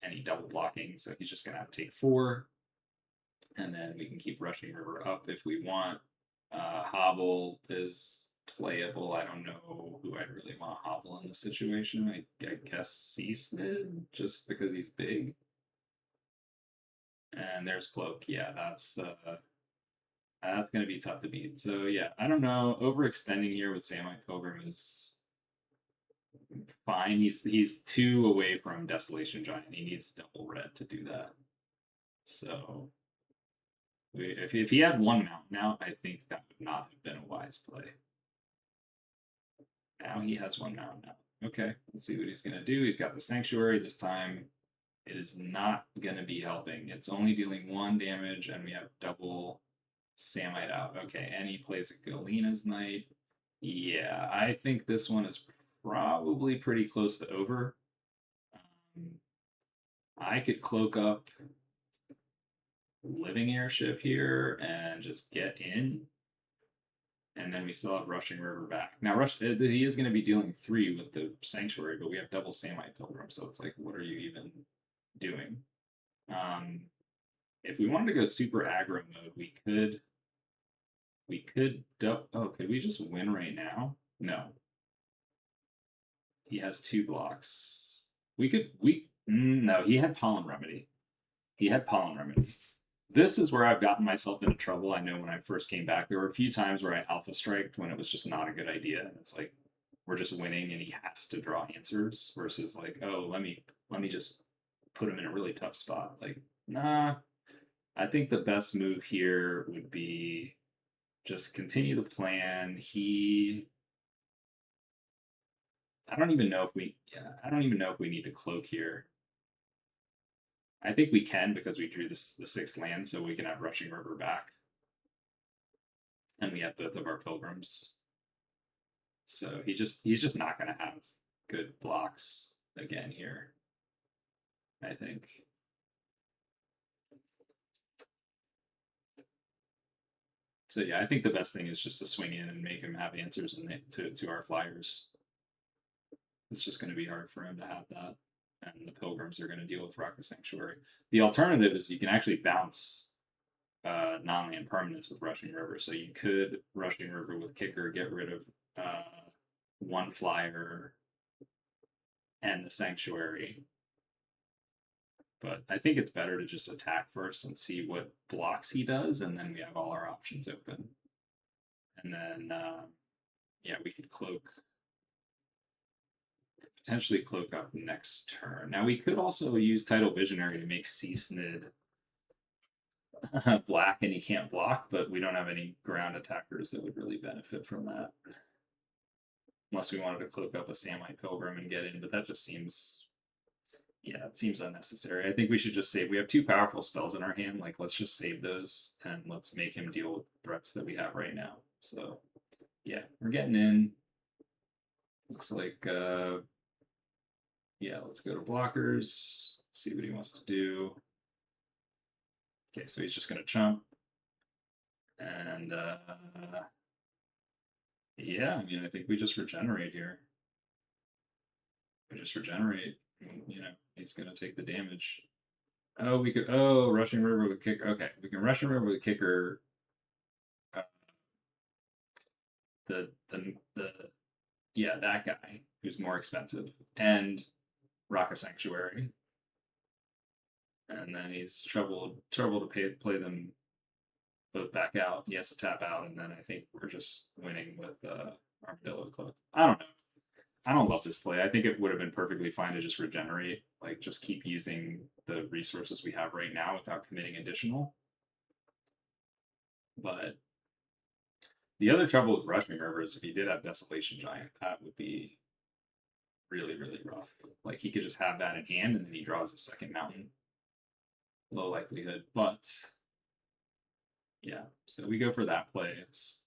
any double blocking, so he's just gonna have to take 4. And then we can keep Rushing River up if we want. Hobble is playable. I don't know who I'd really want to hobble in this situation. I guess C-Snid, just because he's big. And there's Cloak. Yeah, that's going to be tough to beat. So yeah, I don't know. Overextending here with Samite Pilgrim is fine. He's 2 away from Desolation Giant. He needs double red to do that. So if he had 1 mountain out, I think that would not have been a wise play. Now he has 1 mountain out. Okay, let's see what he's going to do. He's got the Sanctuary this time. It is not going to be helping. It's only dealing 1 damage, and we have double Samite out. Okay, and he plays a Galena's Knight. Yeah, I think this one is probably pretty close to over. I could cloak up Living Airship here and just get in. And then we still have Rushing River back. Now, he is going to be dealing 3 with the Sanctuary, but we have double Samite Pilgrim, so it's like, what are you even doing? If we wanted to go super aggro mode, we could. Could we just win right now? No. He has 2 blocks. No, he had Pollen Remedy. This is where I've gotten myself into trouble. I know when I first came back, there were a few times where I alpha striked when it was just not a good idea. And it's like, we're just winning and he has to draw answers versus like, oh, let me just put him in a really tough spot. Like, nah, I think the best move here would be just continue the plan. I don't even know if we need to cloak here. I think we can because we drew the 6th land, so we can have Rushing River back. and we have both of our pilgrims. So he's just not going to have good blocks again here, I think. So yeah, I think the best thing is just to swing in and make him have answers to our flyers. It's just going to be hard for him to have that, and the pilgrims are going to deal with Rocket Sanctuary. The alternative is you can actually bounce non-land permanents with Rushing River. So you could Rushing River with Kicker, get rid of one flyer and the Sanctuary. But I think it's better to just attack first and see what blocks he does, and then we have all our options open. And then, yeah, we could potentially cloak up next turn. Now we could also use Tidal Visionary to make C-Snid black and he can't block, but we don't have any ground attackers that would really benefit from that. Unless we wanted to cloak up a Samite Pilgrim and get in, but that just seems, yeah, it seems unnecessary. I think we should just save. We have two powerful spells in our hand. Like, let's just save those and let's make him deal with threats that we have right now. So, yeah, we're getting in. Looks like, yeah, let's go to blockers. See what he wants to do. Okay, so he's just going to chump. And, yeah, I mean, I think we just regenerate here. We just regenerate. You know, he's going to take the damage. Oh, we could. Oh, Rushing River with Kicker. Okay, we can Rushing River with Kicker. Uh, the yeah, that guy who's more expensive, and Rock a Sanctuary, and then he's trouble to play them both back out. He has to tap out, and then I think we're just winning with Armadillo Cloak. I don't know. I don't love this play. I think it would have been perfectly fine to just regenerate, like just keep using the resources we have right now without committing additional. But the other trouble with Rushing River is if he did have Desolation Giant, that would be really, really rough. Like he could just have that in hand and then he draws his second mountain. Low likelihood, but yeah. So we go for that play. It's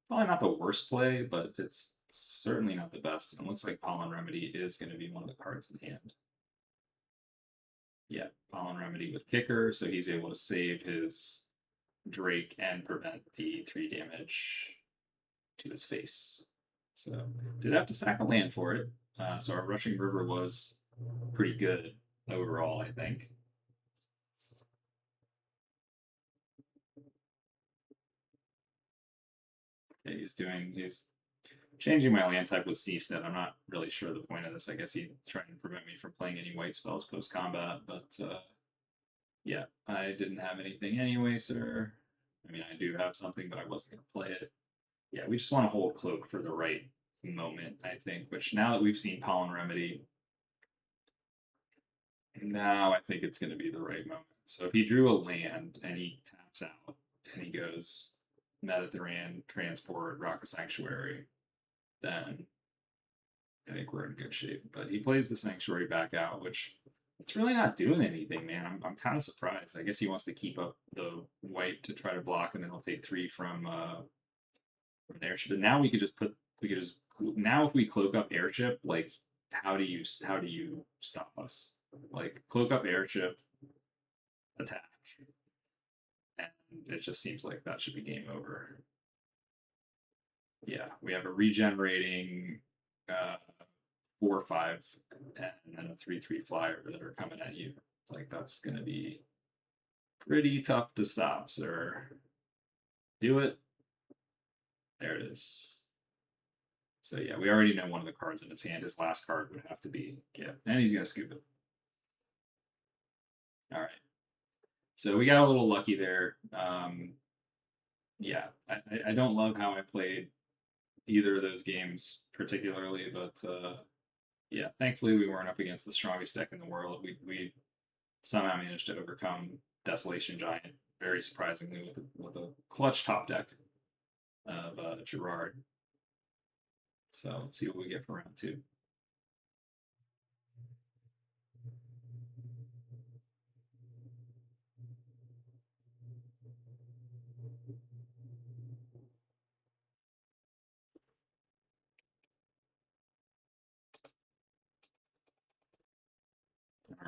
probably not the worst play, but it's certainly not the best. And it looks like Pollen Remedy is going to be one of the cards in hand. Yeah, Pollen Remedy with Kicker, so he's able to save his Drake and prevent the 3 damage to his face. So did have to sack a land for it. So our Rushing River was pretty good overall, I think. Okay, he's changing my land type with C-Snit. I'm not really sure the point of this. I guess he's trying to prevent me from playing any white spells post-combat, but yeah, I didn't have anything anyway, sir. I mean, I do have something, but I wasn't going to play it. Yeah, we just want to hold Cloak for the right moment, I think, which now that we've seen Pollen Remedy, now I think it's going to be the right moment. So if he drew a land and he taps out and he goes Mediterranean, Transport, Rock of Sanctuary, then I think we're in good shape. But he plays the Sanctuary back out, which it's really not doing anything, man. I'm kind of surprised. I guess he wants to keep up the white to try to block, and then he'll take 3 from airship. But now now if we cloak up airship, like how do you stop us? Like cloak up airship, attack, and it just seems like that should be game over. Yeah, we have a regenerating 4/5 and then a 3/3 flyer that are coming at you. Like that's gonna be pretty tough to stop, sir. Do it. There it is. So yeah, we already know one of the cards in his hand. His last card would have to be and he's gonna scoop it. All right. So we got a little lucky there. Yeah, I don't love how I played either of those games particularly, but yeah, thankfully we weren't up against the strongest deck in the world. We somehow managed to overcome Desolation Giant very surprisingly with a clutch top deck of Gerard. So let's see what we get for round 2.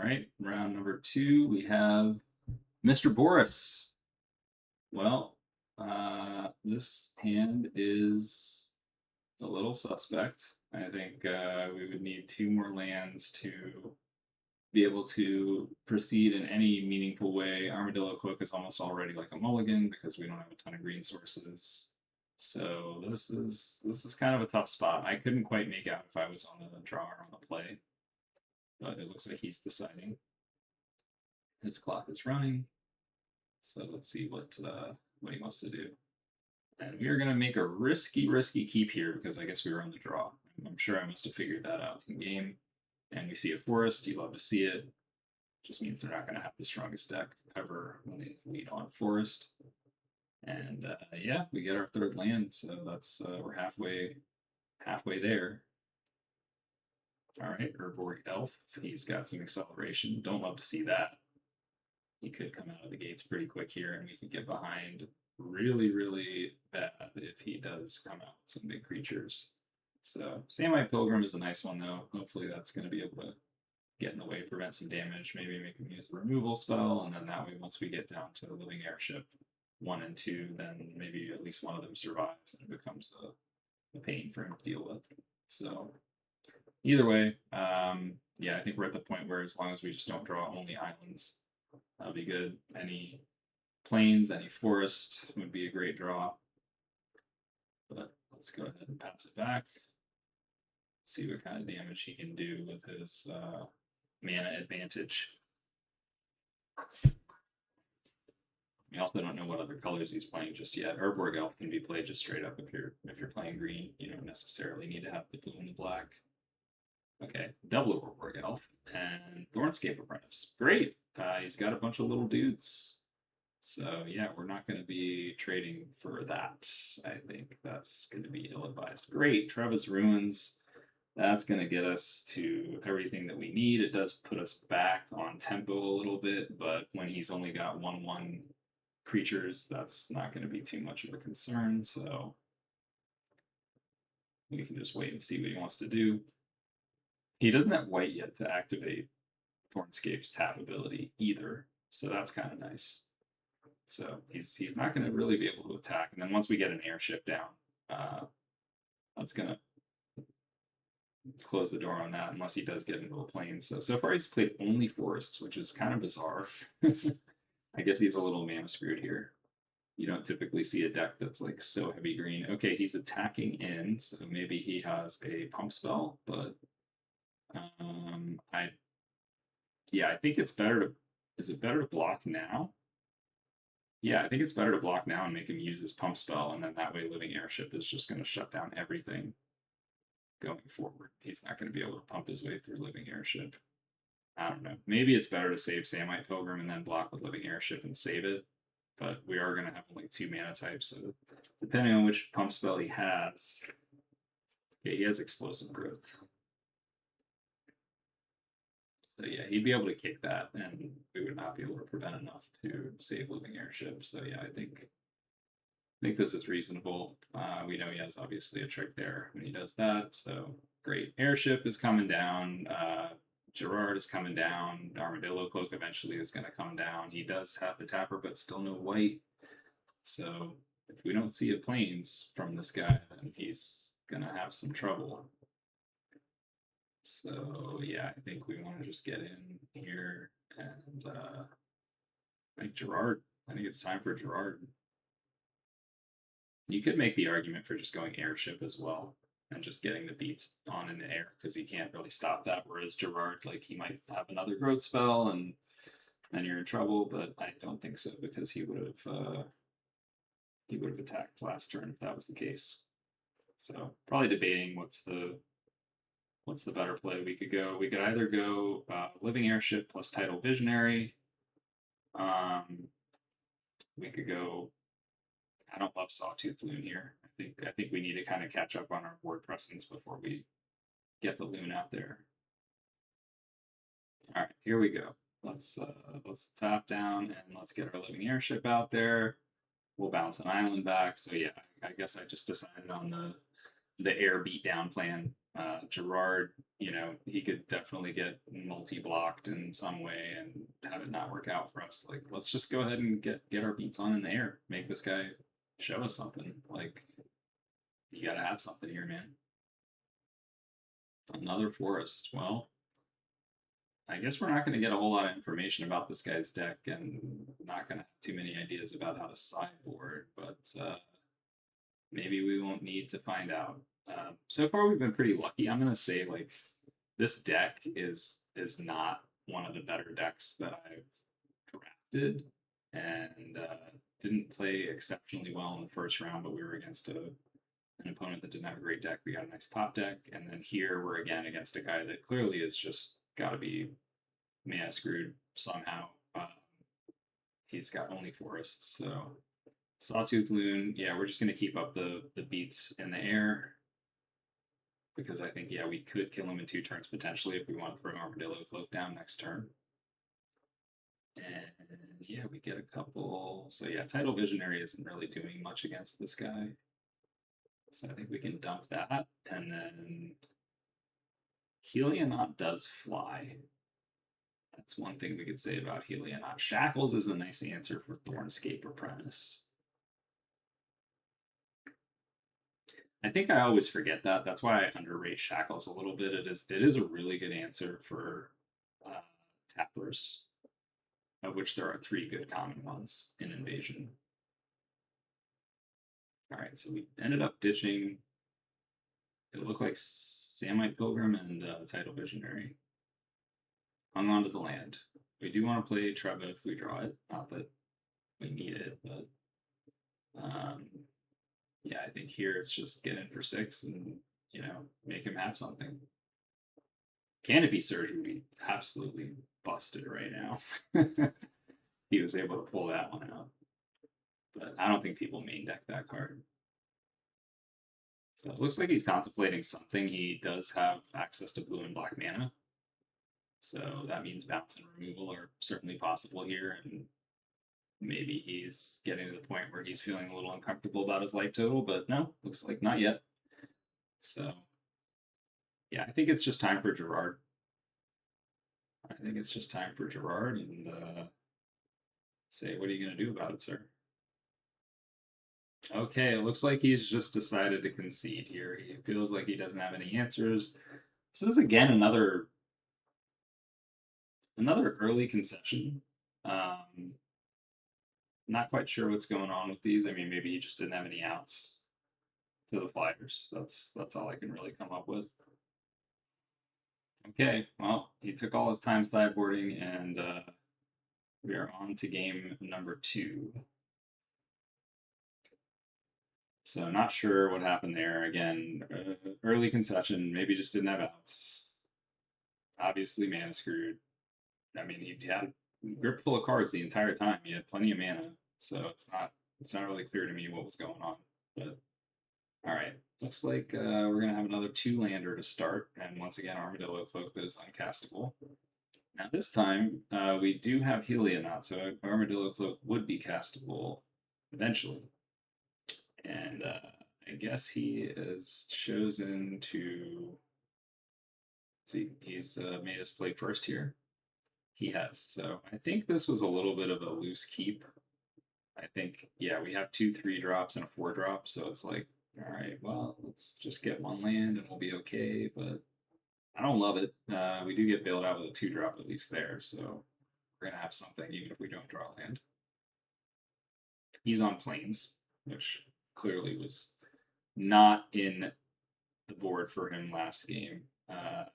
right, round number 2, we have Mr. Boris. Well, this hand is a little suspect. I think we would need 2 more lands to be able to proceed in any meaningful way. Armadillo Cloak is almost already like a mulligan because we don't have a ton of green sources. So this is kind of a tough spot. I couldn't quite make out if I was on the draw or on the play, but it looks like he's deciding. His clock is running, so let's see what he wants to do. And we are going to make a risky keep here because I guess we were on the draw. I'm sure I must have figured that out in game. And we see a forest. You love to see it. Just means they're not going to have the strongest deck ever when they lead on forest. And yeah, we get our 3rd land, so that's we're halfway there. All right, Urborg Elf. He's got some acceleration. Don't love to see that. He could come out of the gates pretty quick here, and we could get behind really bad if he does come out with some big creatures. So Samite Pilgrim is a nice one though. Hopefully that's going to be able to get in the way, prevent some damage, maybe make him use a removal spell, and then that way once we get down to Living Airship 1 and 2, then maybe at least one of them survives and it becomes a pain for him to deal with. So either way, yeah, I think we're at the point where as long as we just don't draw only islands, that'll be good. Any plains, any forest would be a great draw. But let's go ahead and pass it back. Let's see what kind of damage he can do with his mana advantage. We also don't know what other colors he's playing just yet. Urborg Elf can be played just straight up if you're playing green. You don't necessarily need to have the blue and the black. Okay, double Urborg Elf and Thornscape Apprentice. Great. He's got a bunch of little dudes. So yeah, we're not going to be trading for that. I think that's going to be ill-advised. Great, Treva's Ruins. That's going to get us to everything that we need. It does put us back on tempo a little bit, but when he's only got 1/1 creatures, that's not going to be too much of a concern. So we can just wait and see what he wants to do. He doesn't have white yet to activate Thornscape's tap ability either, so that's kind of nice. So he's not going to really be able to attack. And then once we get an airship down, that's going to close the door on that unless he does get into a plane. So far he's played only forests, which is kind of bizarre. I guess he's a little mana screwed here. You don't typically see a deck that's like so heavy green. Okay, he's attacking in, so maybe he has a pump spell, but I think it's better to. Is it better to block now? Yeah, I think it's better to block now and make him use his pump spell, and then that way Living Airship is just going to shut down everything going forward. He's not going to be able to pump his way through Living Airship. I don't know. Maybe it's better to save Samite Pilgrim and then block with Living Airship and save it, but we are going to have only 2 mana types, so depending on which pump spell he has, okay, he has Explosive Growth. So yeah, he'd be able to kick that, and we would not be able to prevent enough to save Living Airship. So yeah, I think this is reasonable. We know he has obviously a trick there when he does that. So great. Airship is coming down. Gerard is coming down. Armadillo Cloak eventually is going to come down. He does have the tapper, but still no white. So if we don't see a plains from this guy, then he's going to have some trouble. So yeah, I think we want to just get in here and I think Gerard. I think it's time for Gerard. You could make the argument for just going airship as well and just getting the beats on in the air because he can't really stop that. Whereas Gerard, like he might have another growth spell and then you're in trouble. But I don't think so because he would have attacked last turn if that was the case. So probably debating what's the better play. We could either go Living Airship plus Tidal Visionary. We could go. I don't love Sawtooth Loon here. I think we need to kind of catch up on our board presence before we get the Loon out there. All right, here we go. Let's tap down and let's get our Living Airship out there. We'll bounce an island back. So yeah, I guess I just decided on the air beatdown plan. Gerard you know, he could definitely get multi-blocked in some way and have it not work out for us. Like, let's just go ahead and get our beats on in the air. Make this guy show us something. Like, you gotta have something here, man. Another forest. Well, I guess we're not going to get a whole lot of information about this guy's deck, and not going to have too many ideas about how to sideboard, but maybe we won't need to find out. So far, we've been pretty lucky. I'm going to say, like, this deck is not one of the better decks that I've drafted, and didn't play exceptionally well in the first round, but we were against an opponent that didn't have a great deck. We got a nice top deck, and then here we're again against a guy that clearly is just got to be mana screwed somehow. He's got only forests, so Sawtooth Loon. Yeah, we're just gonna keep up the beats in the air because I think yeah we could kill him in 2 turns potentially if we want to throw Armadillo Cloak down next turn. And yeah, we get a couple. So yeah, Tidal Visionary isn't really doing much against this guy. So I think we can dump that, and then Helionaut does fly. That's one thing we could say about Helionaut. Shackles is a nice answer for Thornscape Apprentice. I think I always forget that. That's why I underrate Shackles a little bit. It is a really good answer for tappers, of which there are 3 good common ones in Invasion. All right, so we ended up ditching. It looked like Samite Pilgrim and Tidal Visionary. Hung on to the land. We do want to play Treva if we draw it. Not that we need it, but yeah, I think here it's just get in for 6 and, you know, make him have something. Canopy Surge would be absolutely busted right now. He was able to pull that one out. But I don't think people main deck that card. So it looks like he's contemplating something. He does have access to blue and black mana. So that means bounce and removal are certainly possible here. And maybe he's getting to the point where he's feeling a little uncomfortable about his life total, but no, looks like not yet. So yeah, I think it's just time for Gerard. I think it's just time for Gerard and say, what are you going to do about it, sir? Okay, it looks like he's just decided to concede here. He feels like he doesn't have any answers. This is again another early concession. Not quite sure what's going on with these. I mean, maybe he just didn't have any outs to the Flyers. That's all I can really come up with. Okay, well, he took all his time sideboarding, and we are on to game number 2. So not sure what happened there. Again, early concession, maybe just didn't have outs. Obviously, mana screwed. I mean, he had grip full of cards the entire time. He had plenty of mana, so it's not really clear to me what was going on. But all right, looks like we're gonna have another 2-lander to start, and once again, Armadillo Cloak that is uncastable. Now this time we do have Helionaut, so Armadillo Cloak would be castable eventually. And I guess he has chosen to see. He's made us play first here. He has. So I think this was a little bit of a loose keep. I think, yeah, we have 2 3-drops and a 4-drop, so it's like, all right, well, let's just get 1 land and we'll be okay. But I don't love it. We do get bailed out with a 2-drop at least there, so we're gonna have something even if we don't draw land. He's on planes, which clearly was not in the board for him last game.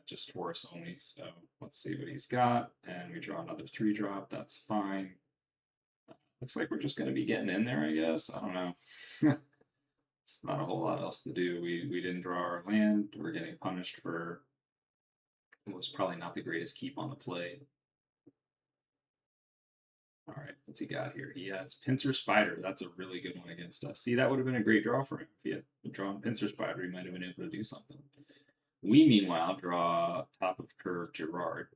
Just force only. So let's see what he's got. And we draw another 3-drop. That's fine. Looks like we're just going to be getting in there, I guess. I don't know. It's not a whole lot else to do. We didn't draw our land. We're getting punished for what was probably not the greatest keep on the play. All right, what's he got here? He has Pincer Spider. That's a really good one against us. See, that would have been a great draw for him. If he had drawn Pincer Spider, he might have been able to do something. We, meanwhile, draw top of curve Gerard.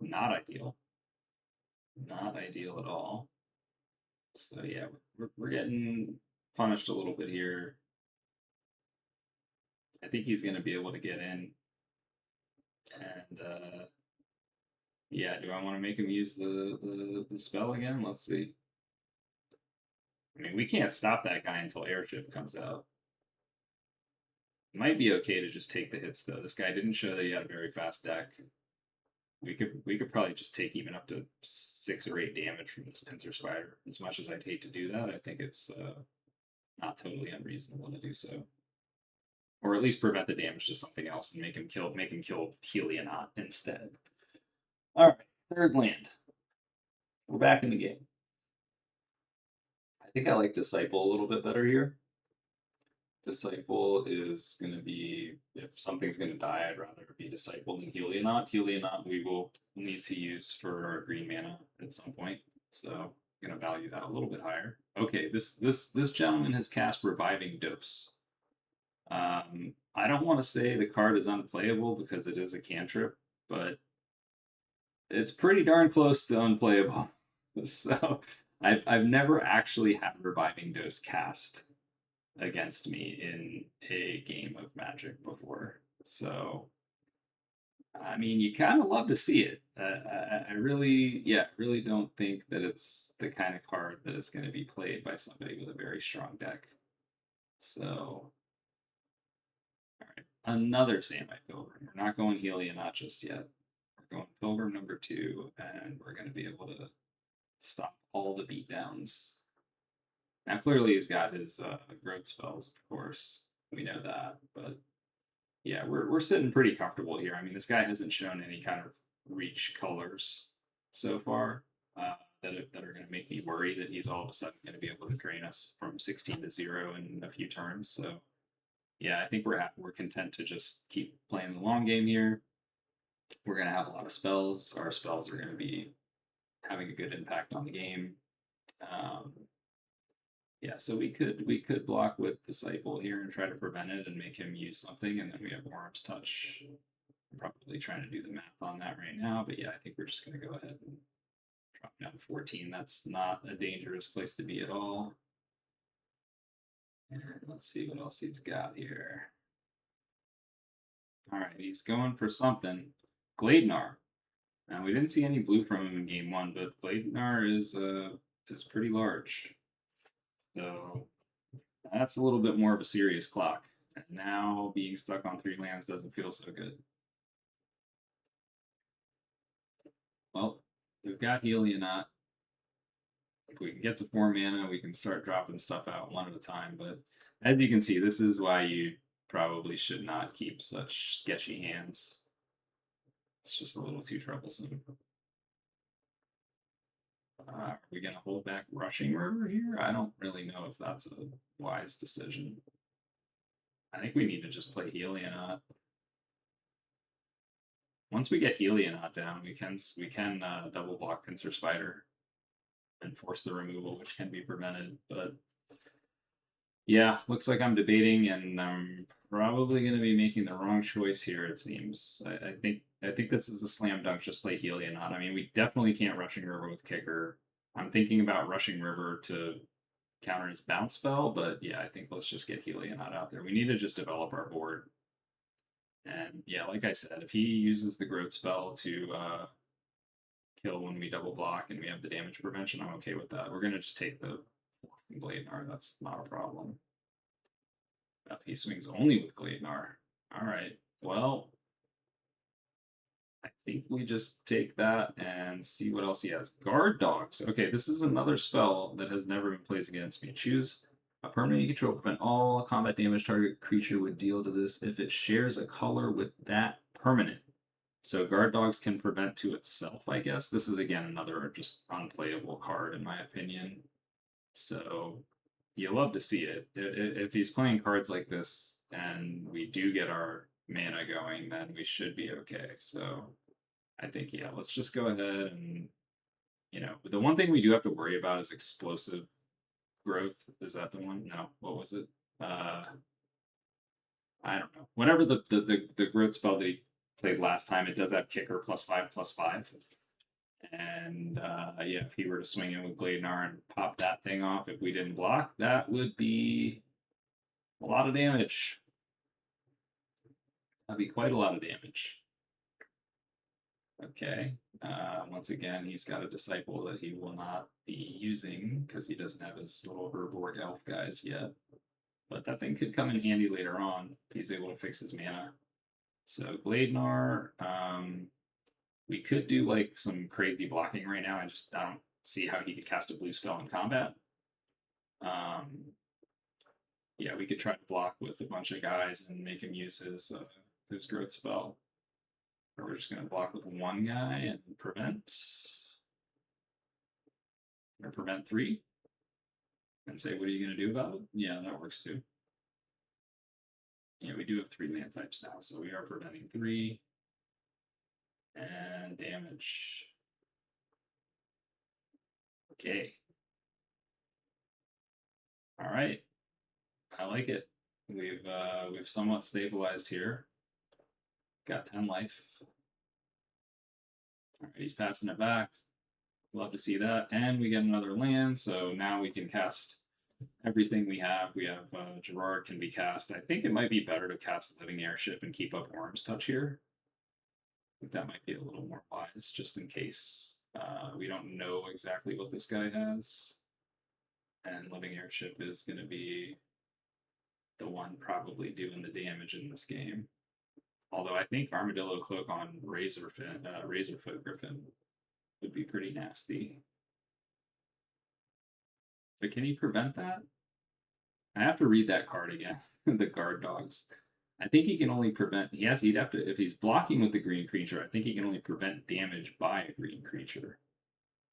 Not ideal. Not ideal at all. So yeah, we're getting punished a little bit here. I think he's going to be able to get in. And yeah, do I want to make him use the spell again? Let's see. I mean, we can't stop that guy until airship comes out. Might be okay to just take the hits though. This guy didn't show that he had a very fast deck. We could probably just take even up to 6 or 8 damage from this pincer spider. As much as I'd hate to do that, I think it's not totally unreasonable to do so. Or at least prevent the damage to something else and make him kill Helionaut instead. Alright, third land. We're back in the game. I think I like Disciple a little bit better here. Disciple is going to be, if something's going to die, I'd rather it be Disciple than Helionaut. Helionaut we will need to use for our green mana at some point, so I'm going to value that a little bit higher. Okay, this gentleman has cast Reviving Dose. I don't want to say the card is unplayable because it is a cantrip, but it's pretty darn close to unplayable. So I've never actually had Reviving Dose cast against me in a game of Magic before. So, I mean, you kind of love to see it. I really, yeah, really don't think that it's the kind of card that is going to be played by somebody with a very strong deck. So, all right, another Samite Pilgrim. We're not going Helionaut just yet. We're going Pilgrim number 2, and we're going to be able to stop all the beatdowns. Now, clearly, he's got his growth spells, of course. We know that, but yeah, we're sitting pretty comfortable here. I mean, this guy hasn't shown any kind of reach colors so far that are going to make me worry that he's all of a sudden going to be able to drain us from 16 to 0 in a few turns. So yeah, I think we're content to just keep playing the long game here. We're going to have a lot of spells. Our spells are going to be having a good impact on the game. Um, yeah, so we could block with Disciple here and try to prevent it and make him use something, and then we have Worm's Touch. I'm probably trying to do the math on that right now, but yeah, I think we're just going to go ahead and drop down to 14. That's not a dangerous place to be at all. And let's see what else he's got here. All right, he's going for something. Gladenar. Now we didn't see any blue from him in game 1, but Gladenar is pretty large. So that's a little bit more of a serious clock. And now being stuck on 3 lands doesn't feel so good. Well, we've got Helionaut. If we can get to 4 mana, we can start dropping stuff out one at a time. But as you can see, this is why you probably should not keep such sketchy hands. It's just a little too troublesome. Are we going to hold back Rushing River here? I don't really know if that's a wise decision. I think we need to just play Helionaut. Once we get Helionaut down, we can double block Pincer Spider and force the removal, which can be prevented. But yeah, looks like I'm debating, and I'm probably going to be making the wrong choice here. It seems. I think this is a slam dunk. Just play Helionaut. I mean, we definitely can't Rushing River with Kicker. I'm thinking about Rushing River to counter his bounce spell, but yeah, I think let's just get Helionaut out there. We need to just develop our board. And yeah, like I said, if he uses the growth spell to kill when we double block and we have the damage prevention, I'm okay with that. We're gonna just take the Gladenar. That's not a problem. He swings only with Gladenar. All right. Well, I think we just take that and see what else he has. Guard Dogs. Okay, this is another spell that has never been played against me. Choose a permanent you control. Prevent all combat damage target creature would deal to this if it shares a color with that permanent. So Guard Dogs can prevent to itself, I guess. This is, again, another just unplayable card, in my opinion. So you love to see it. If he's playing cards like this and we do get our mana going, then we should be okay. So I think, yeah, let's just go ahead and, the one thing we do have to worry about is explosive growth. Is that the one? No. What was it? I don't know. Whatever the growth spell that he played last time, it does have kicker +5/+5. And yeah, if he were to swing in with Gladenar and pop that thing off, if we didn't block, that would be a lot of damage. That'd be quite a lot of damage. Okay. Once again, he's got a disciple that he will not be using because he doesn't have his little Herborg elf guys yet. But that thing could come in handy later on if he's able to fix his mana. So Gladenar, we could do like some crazy blocking right now. I don't see how he could cast a blue spell in combat. Yeah, we could try to block with a bunch of guys and make him use his growth spell. Or we're just gonna block with one guy and prevent, or prevent 3, and say, what are you gonna do about it? Yeah, that works too. Yeah, we do have 3 land types now, so we are preventing 3 and damage. Okay. All right. I like it. We've somewhat stabilized here. Got 10 life. All right, he's passing it back. Love to see that. And we get another land, so now we can cast everything we have. We have Gerard can be cast. I think it might be better to cast Living Airship and keep up Worm's Touch here. I think that might be a little more wise, just in case we don't know exactly what this guy has. And Living Airship is going to be the one probably doing the damage in this game. Although I think Armadillo Cloak on Razorfoot Griffin would be pretty nasty. But can he prevent that? I have to read that card again. The guard dogs. I think he can only prevent. He'd have to, if he's blocking with the green creature. I think he can only prevent damage by a green creature.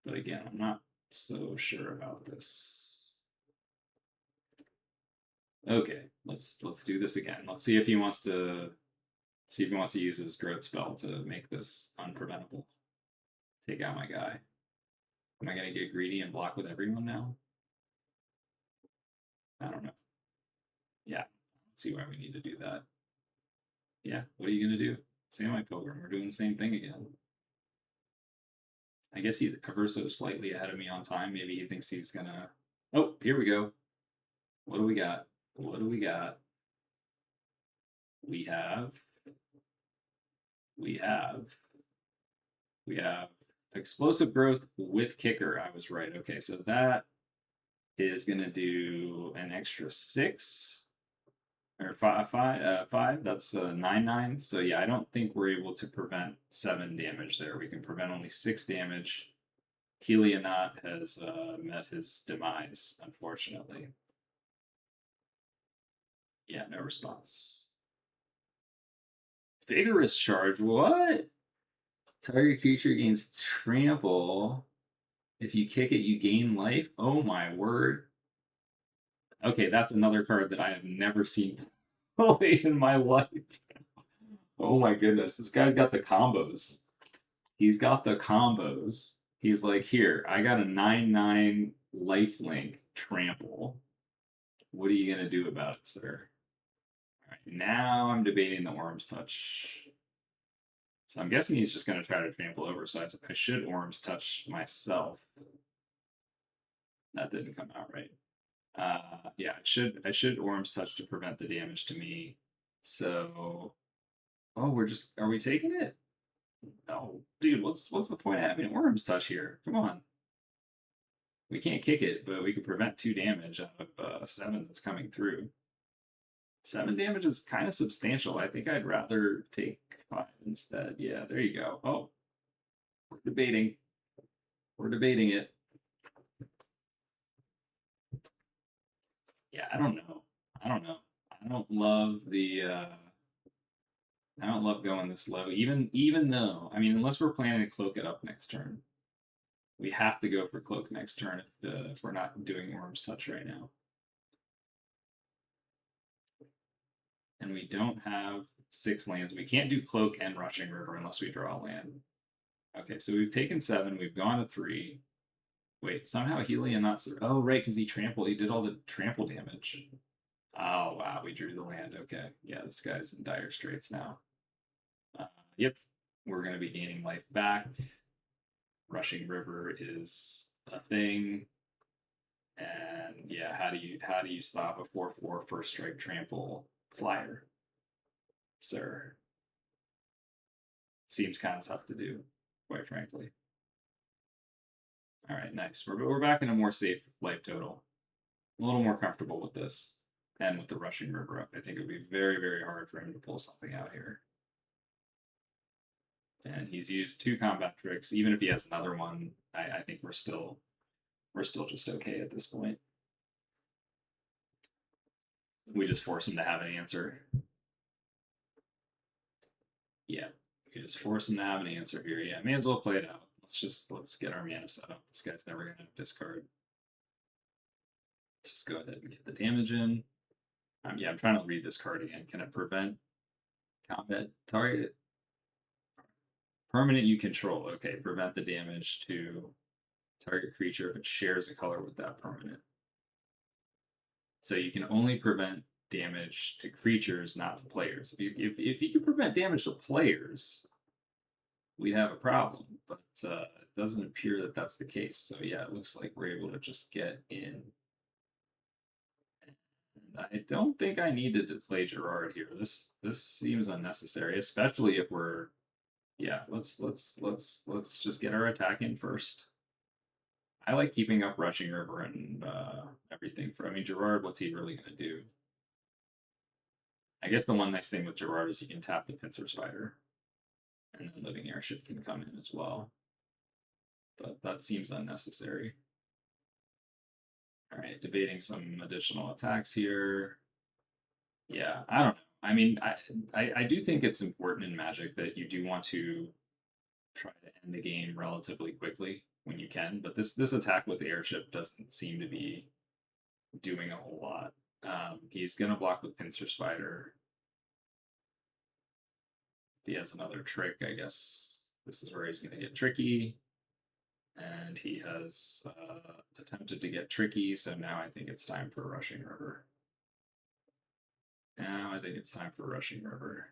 But again, I'm not so sure about this. Okay, let's do this again. Let's see if he wants to use his growth spell to make this unpreventable. Take out my guy. Am I gonna get greedy and block with everyone now? I don't know. Yeah, let's see why we need to do that. Yeah, what are you gonna do? Samurai Pilgrim, we're doing the same thing again. I guess he's ever so slightly ahead of me on time. Maybe he thinks he's gonna. Oh, here we go. What do we got? What do we got? We have explosive growth with kicker. I was right. Okay, so that is gonna do an extra 6 or 5. That's 9/9. So yeah, I don't think we're able to prevent 7 damage there. We can prevent only 6 damage. Helionaut has met his demise, unfortunately. Yeah, no response. Vigorous charge. What? Target creature gains trample. If you kick it, you gain life. Oh my word. Okay, that's another card that I have never seen played in my life. Oh my goodness, this guy's got the combos. He's got the combos. He's like, here, I got a 9/9 lifelink trample. What are you gonna do about it, sir? All right, now I'm debating the Worm's Touch. So I'm guessing he's just gonna try to trample over. So I should Worm's Touch myself. That didn't come out right. Yeah, I should Worm's Touch to prevent the damage to me. So, oh, are we taking it? No, dude, what's the point of having Worm's Touch here? Come on. We can't kick it, but we could prevent 2 damage out of 7 that's coming through. 7 damage is kind of substantial. I think I'd rather take 5 instead. Yeah, there you go. Oh, we're debating. We're debating it. Yeah, I don't know. I don't know. I don't love the. I don't love going this low, even though, I mean, unless we're planning to cloak it up next turn, we have to go for cloak next turn if we're not doing Worm's Touch right now. And we don't have 6 lands. We can't do cloak and Rushing River unless we draw a land. Okay, so we've taken 7. We've gone to 3. Wait, somehow Helion not. Oh, right, because he trampled. He did all the trample damage. Oh wow, we drew the land. Okay, yeah, this guy's in dire straits now. Yep, we're gonna be gaining life back. Rushing River is a thing. And yeah, how do you stop a 4/4 first strike trample flyer, sir? Seems kind of tough to do. quite frankly. All right, nice. We're back in a more safe life total. A little more comfortable with this. And with the rushing river up, I think it would be very, very hard for him to pull something out here. And he's used 2 combat tricks. Even if he has another one, I think we're still just okay at this point. We just force him to have an answer. Yeah, we just force him to have an answer here. Yeah, may as well play it out. Let's get our mana set up. This guy's never gonna discard. Let's just go ahead and get the damage in. Yeah, I'm trying to read this card again. Can it prevent combat target? Permanent you control. Okay, prevent the damage to target creature if it shares a color with that permanent. So you can only prevent damage to creatures, not to players. If you can prevent damage to players, we'd have a problem. But it doesn't appear that that's the case. So yeah, it looks like we're able to just get in. And I don't think I needed to play Gerard here. This seems unnecessary, especially if we're yeah. Let's just get our attack in first. I like keeping up Rushing River and everything. I mean, Gerard, what's he really going to do? I guess the one nice thing with Gerard is you can tap the Pincer Spider, and then Living Airship can come in as well. But that seems unnecessary. All right, debating some additional attacks here. Yeah, I don't know. I mean, I do think it's important in Magic that you do want to try to end the game relatively quickly when you can. But this attack with the airship doesn't seem to be doing a whole lot. He's gonna block with Pincer Spider. If he has another trick, I guess this is where he's gonna get tricky. And he has attempted to get tricky, so now I think it's time for Rushing River. Now I think it's time for Rushing River.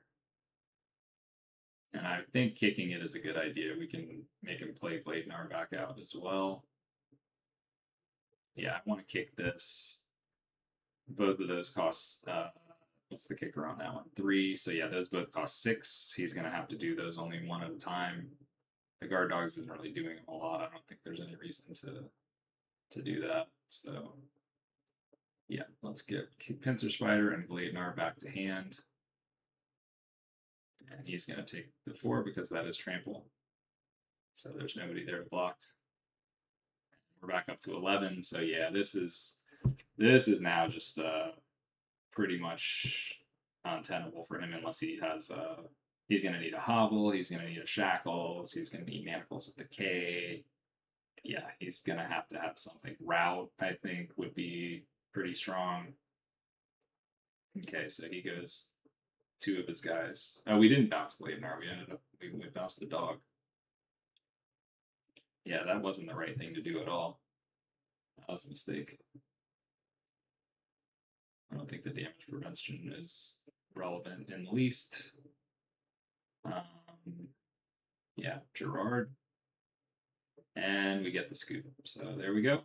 And I think kicking it is a good idea. We can make him play Gladenar back out as well. Yeah, I want to kick this. Both of those cost, what's the kicker on that one? 3. So yeah, those both cost 6. He's going to have to do those only one at a time. The guard dogs isn't really doing a lot. I don't think there's any reason to do that. So yeah, let's get Pincer Spider and Gladenar back to hand. And he's going to take the 4 because that is trample. So there's nobody there to block. We're back up to 11. So yeah, this is now just pretty much untenable for him unless he has he's going to need a hobble, he's going to need a shackles, he's going to need manacles of decay. Yeah, he's going to have something. Route, I think, would be pretty strong. Okay, so he goes 2 of his guys. Oh, we didn't bounce Gladenar. We bounced the dog. Yeah, that wasn't the right thing to do at all. That was a mistake. I don't think the damage prevention is relevant in the least. Yeah, Gerard. And we get the scoop. So there we go.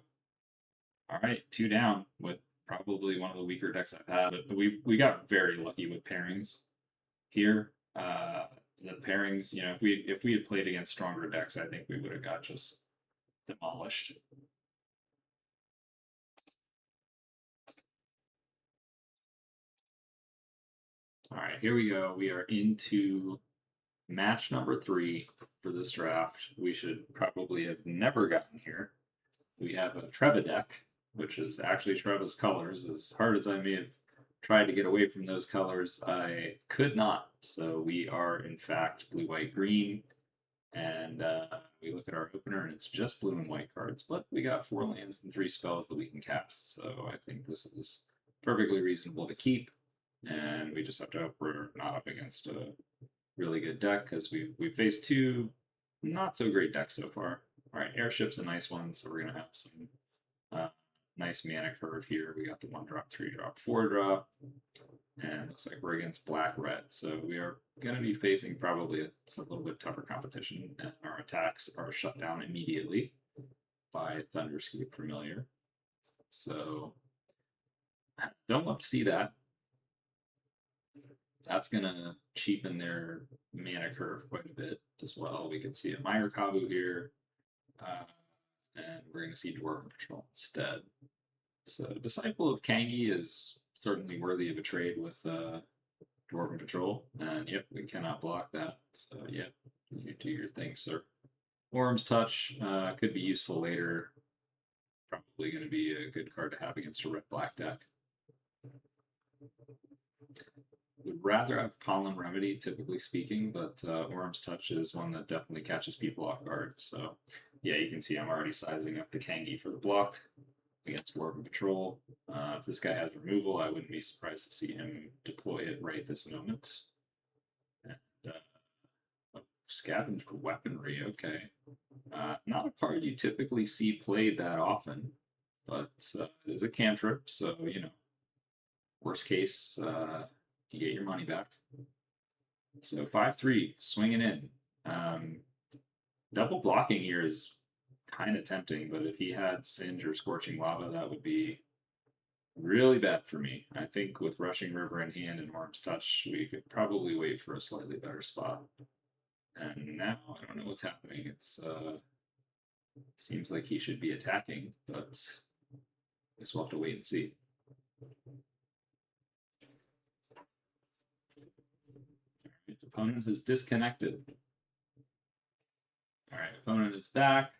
All right, 2 down with probably one of the weaker decks I've had. We got very lucky with pairings here. The pairings, you know, if we had played against stronger decks, I think we would have got just demolished. All right, here we go. We are into match number 3 for this draft. We should probably have never gotten here. We have a Treva deck, which is actually Treva's colors. As hard as I may have tried to get away from those colors, I could not. So we are, in fact, blue, white, green. And we look at our opener, and it's just blue and white cards. But we got 4 lands and 3 spells that we can cast. So I think this is perfectly reasonable to keep. And we just have to hope we're not up against a really good deck, because we faced 2 not so great decks so far. All right, Airship's a nice one, so we're going to have some nice mana curve here. We got the 1-drop, 3-drop, 4-drop, and it looks like we're against black-red. So we are going to be facing probably a little bit tougher competition, and our attacks are shut down immediately by Thunderscape Familiar. So don't love to see that. That's gonna cheapen their mana curve quite a bit as well. We can see a Meyer Kabu here, uh, and we're gonna see Dwarven Patrol instead. So Disciple of Kangi is certainly worthy of a trade with Dwarven Patrol, and yep, we cannot block that. So yep, you do your thing, sir. Worm's Touch could be useful later. Probably going to be a good card to have against a red-black deck. Would rather have Pollen Remedy, typically speaking, but Worm's Touch is one that definitely catches people off guard. So, yeah, you can see I'm already sizing up the Kangi for the block against Dwarven Patrol. If this guy has removal, I wouldn't be surprised to see him deploy it right this moment. And, Scavenged Weaponry, okay. Not a card you typically see played that often, but it is a cantrip, so, you know, worst case, you get your money back. So 5/3, swinging in. Double blocking here is kind of tempting, but if he had Singe or Scorching Lava, that would be really bad for me. I think with Rushing River in hand and Worm's Touch, we could probably wait for a slightly better spot. And now I don't know what's happening. It's seems like he should be attacking, but I guess we'll have to wait and see. Right, opponent has disconnected. All right, opponent is back,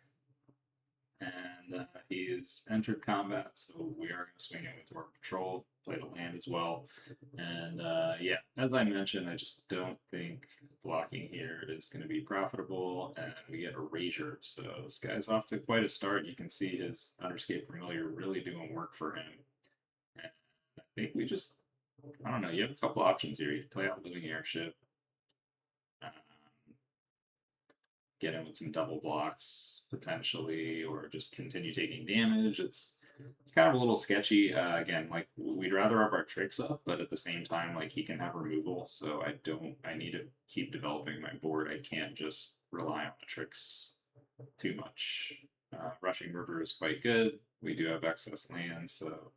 and he's entered combat, so we are going to swing in with Dwarf Patrol, play the land as well. And yeah, as I mentioned, I just don't think blocking here is going to be profitable, and we get Erasure. So this guy's off to quite a start. You can see his Underscape Familiar really doing work for him. And I think we just, I don't know, you have a couple options here. You can play out Living Airship, um, get in with some double blocks potentially, or just continue taking damage. It's kind of a little sketchy. Again, like we'd rather have our tricks up, but at the same time, like he can have removal, so I need to keep developing my board. I can't just rely on the tricks too much. Rushing River is quite good. We do have excess land, so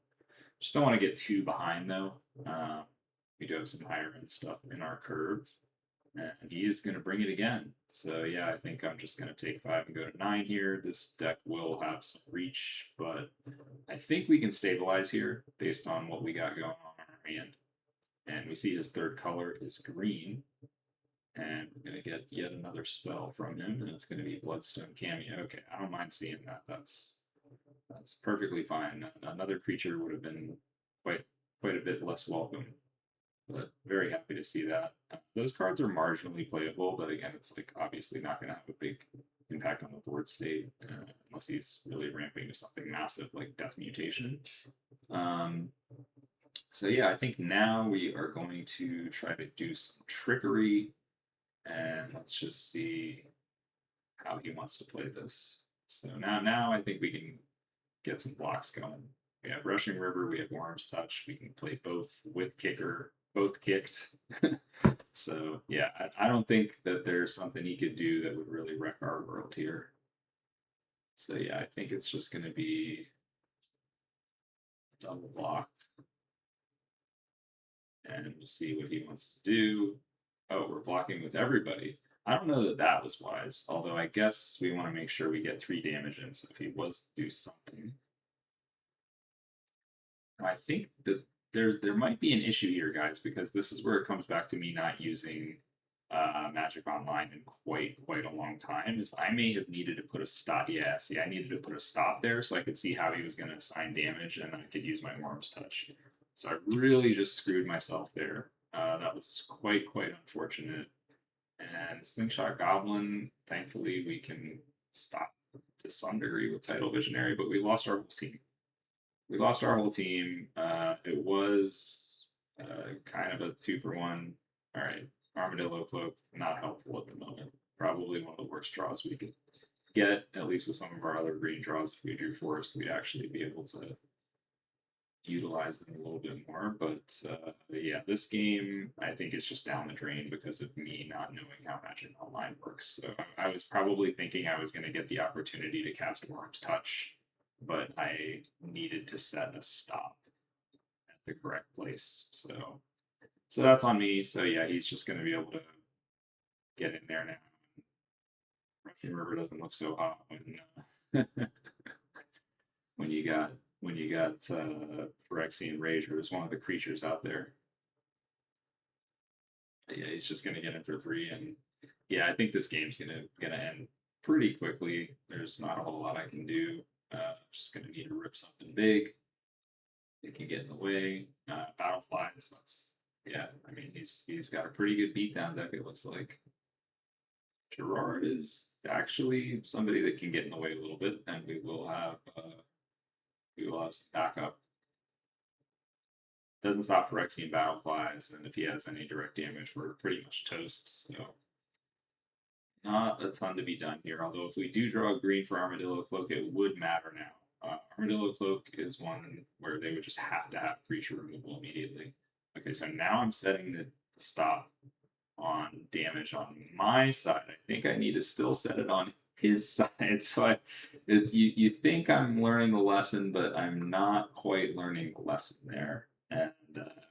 just don't want to get too behind though. We do have some higher end stuff in our curve, and he is going to bring it again. So yeah, I think I'm just going to take 5 and go to 9 here. This deck will have some reach, but I think we can stabilize here based on what we got going on in our hand. And we see his third color is green, and we're going to get yet another spell from him, and it's going to be Bloodstone Cameo. Okay, I don't mind seeing that. That's perfectly fine. Another creature would have been quite a bit less welcome, but very happy to see that. Those cards are marginally playable, but again, it's like obviously not going to have a big impact on the board state unless he's really ramping to something massive like Death Mutation. So yeah, I think now we are going to try to do some trickery, and let's just see how he wants to play this. So now I think we can get some blocks going. We have Rushing River, we have Worm's Touch. We can play both with kicker, both kicked. So yeah, I don't think that there's something he could do that would really wreck our world here. So yeah, I think it's just going to be double block, and we'll see what he wants to do. Oh, we're blocking with everybody. I don't know that that was wise, although I guess we want to make sure we get 3 damage in, so if he was to do something. I think that there might be an issue here, guys, because this is where it comes back to me not using Magic Online in quite a long time. Is I may have needed to put a stop. Yeah, see, I needed to put a stop there so I could see how he was going to assign damage, and then I could use my Worm's Touch. So I really just screwed myself there. That was quite unfortunate. And Slingshot Goblin, thankfully, we can stop to some degree with Tidal Visionary, but we lost our whole team. It was kind of a 2-for-1. All right, Armadillo Cloak, not helpful at the moment. Probably one of the worst draws we could get, at least with some of our other green draws. If we drew Forest, we'd actually be able to utilize them a little bit more. But yeah, this game I think is just down the drain because of me not knowing how Magic Online works. So I was probably thinking I was going to get the opportunity to cast Worm's Touch, but I needed to set a stop at the correct place. So So that's on me. So yeah, he's just going to be able to get in there now. Rushing River doesn't look so hot when you got Phyrexian Rage, or there's one of the creatures out there. But yeah, he's just gonna get in for 3, and yeah, I think this game's gonna end pretty quickly. There's not a whole lot I can do. Just gonna need to rip something big. It can get in the way. Battle Flies. That's yeah. I mean, he's got a pretty good beatdown deck. It looks like Gerard is actually somebody that can get in the way a little bit, and we will have some backup. Doesn't stop Phyrexian Battle Flies, and if he has any direct damage, we're pretty much toast. So not a ton to be done here. Although if we do draw green for Armadillo Cloak, it would matter now. Armadillo Cloak is one where they would just have to have creature removal immediately. Okay, so now I'm setting the stop on damage on my side. I think I need to still set it on his side. So it's you think I'm learning the lesson, but I'm not quite learning the lesson there. And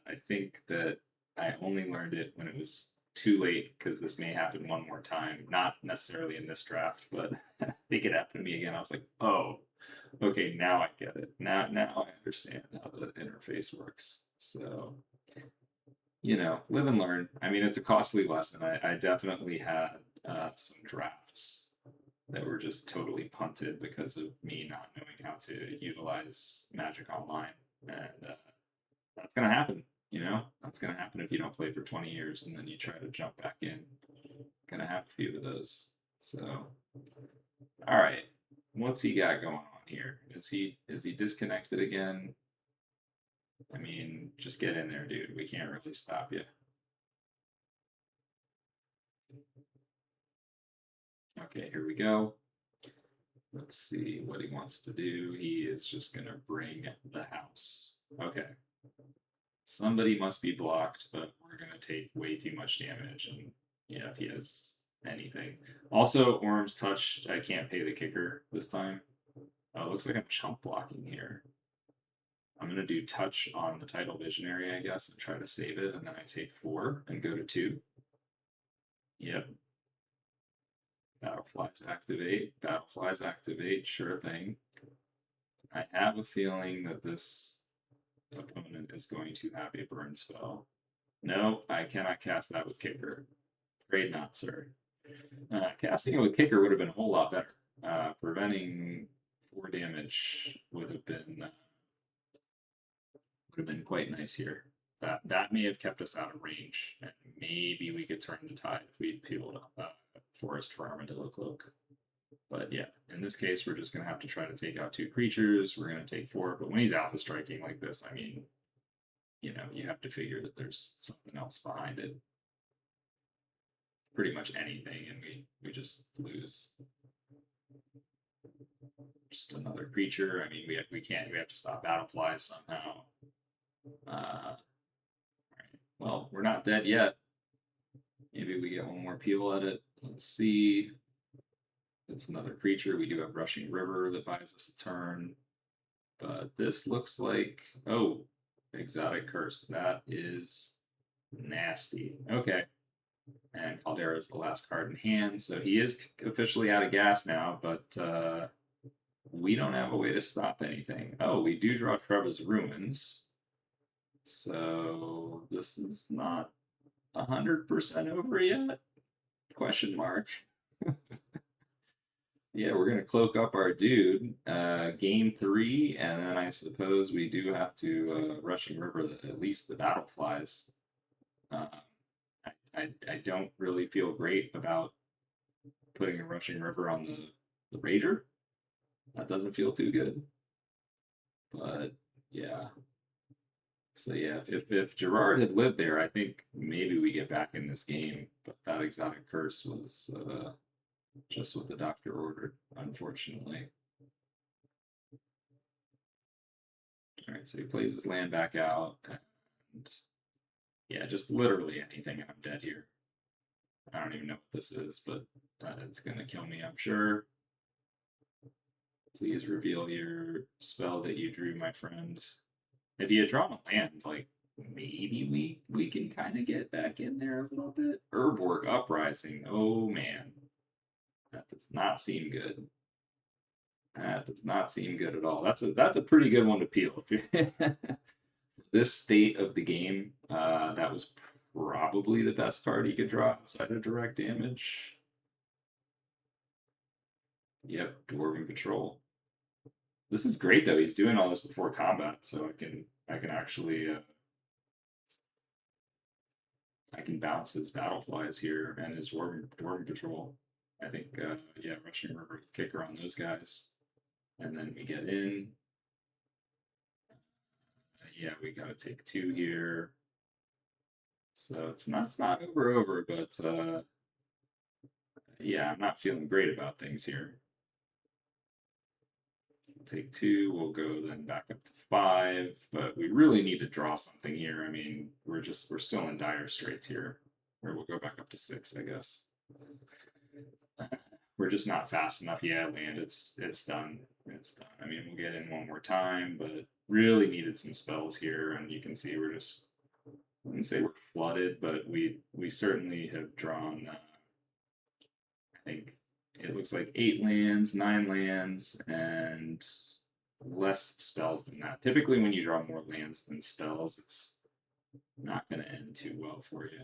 I think that I only learned it when it was too late, because this may happen one more time. Not necessarily in this draft, but I think it happened to me again. I was like, oh, okay, now I get it. Now I understand how the interface works. So live and learn. I mean, it's a costly lesson. I definitely had some drafts that were just totally punted because of me not knowing how to utilize Magic Online, and that's gonna happen. That's gonna happen if you don't play for 20 years and then you try to jump back in. Gonna have a few of those. So, all right, what's he got going on here? Is he disconnected again? I mean, just get in there, dude. We can't really stop you. Okay, here we go. Let's see what he wants to do. He is just going to bring the house. Okay. Somebody must be blocked, but we're going to take way too much damage. And yeah, if he has anything. Also, Orm's Touch, I can't pay the kicker this time. Oh, it looks like I'm chump blocking here. I'm going to do Touch on the Tidal Visionary, I guess, and try to save it. And then I take 4 and go to 2. Yep. Battleflies activate. Battleflies activate. Sure thing. I have a feeling that this opponent is going to have a burn spell. No, I cannot cast that with Kicker. Afraid not, sir. Casting it with Kicker would have been a whole lot better. Preventing 4 damage would have been quite nice here. That may have kept us out of range, and maybe we could turn the tide if we peeled Forest for Armadillo Cloak. But yeah, in this case, we're just going to have to try to take out 2 creatures. We're going to take 4, but when he's alpha striking like this, I mean, you have to figure that there's something else behind it. Pretty much anything, and we just lose. Just another creature. I mean, we can't. We have to stop Battleflies somehow. Right. Well, we're not dead yet. Maybe we get one more peel at it. Let's see. It's another creature. We do have Rushing River that buys us a turn. But this looks like, oh, Exotic Curse. That is nasty. Okay. And Caldera is the last card in hand, so he is officially out of gas now, but we don't have a way to stop anything. Oh, we do draw Treva's Ruins. So this is not 100% over yet? Question mark. Yeah, we're gonna cloak up our dude. Game 3, and then I suppose we do have to Rushing River at least the Battleflies. I don't really feel great about putting a Rushing River on the Rager. That doesn't feel too good. But yeah. So yeah, if Gerard had lived there, I think maybe we get back in this game. But that Exotic Curse was just what the doctor ordered, unfortunately. All right, so he plays his land back out, and yeah, just literally anything, and I'm dead here. I don't even know what this is, but it's gonna kill me, I'm sure. Please reveal your spell that you drew, my friend. If you had drawn a land, like, maybe we can kind of get back in there a little bit. Urborg Uprising. Oh man, that does not seem good. That does not seem good at all. That's a pretty good one to peel. This state of the game, that was probably the best card he could draw outside of direct damage. Yep, Dwarven Patrol. This is great though. He's doing all this before combat, so I can actually I can bounce his battle flies here and his Dwarven Patrol. I think yeah, Rushing River Kicker on those guys, and then we get in. Yeah, we gotta take 2 here. So it's not over, but yeah, I'm not feeling great about things here. Take 2, we'll go then back up to 5, but we really need to draw something here. I mean, we're still in dire straits here. Or we'll go back up to 6, I guess. We're just not fast enough. Yeah, land. It's done. It's done. I mean, we'll get in one more time, but really needed some spells here, and you can see we're just. I wouldn't say we're flooded, but we certainly have drawn. I think it looks like 8 lands, 9 lands, and less spells than that. Typically, when you draw more lands than spells, it's not going to end too well for you.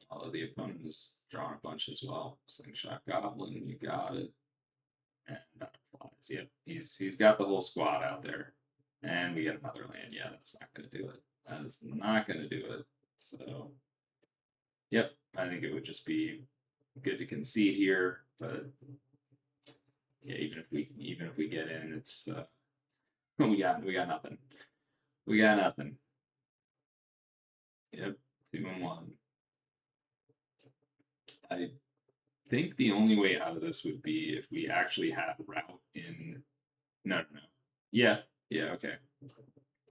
Although the opponent has drawn a bunch as well. Slingshot Goblin, you got it. And Butterflies. Yep, he's got the whole squad out there. And we get another land. Yeah, that's not going to do it. That is not going to do it. So, yep, I think it would just be good to concede here, but yeah, even if we get in, it's we got nothing. We got nothing. Yep, 2-1. I think the only way out of this would be if we actually had route in. No, no, no. Yeah, yeah, okay.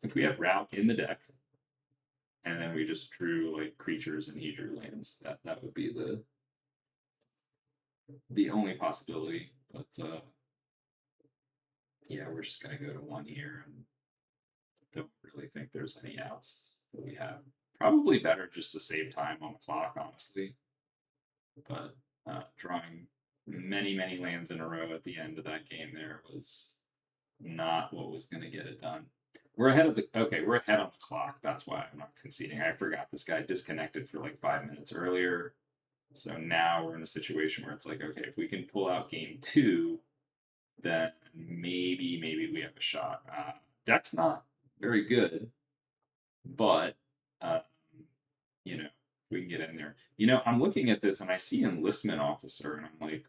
If we had route in the deck, and then we just drew like creatures and he drew lands, that would be the only possibility. But yeah, we're just gonna go to 1 here and don't really think there's any outs that we have. Probably better just to save time on the clock, honestly. But drawing many lands in a row at the end of that game there was not what was going to get it done. We're ahead of the okay. We're ahead on the clock. That's why I'm not conceding. I forgot this guy disconnected for like 5 minutes earlier. So now we're in a situation where it's like, okay, if we can pull out game 2, then maybe we have a shot. Deck's not very good, but uh, you know, we can get in there. I'm looking at this and I see enlistment officer, and I'm like,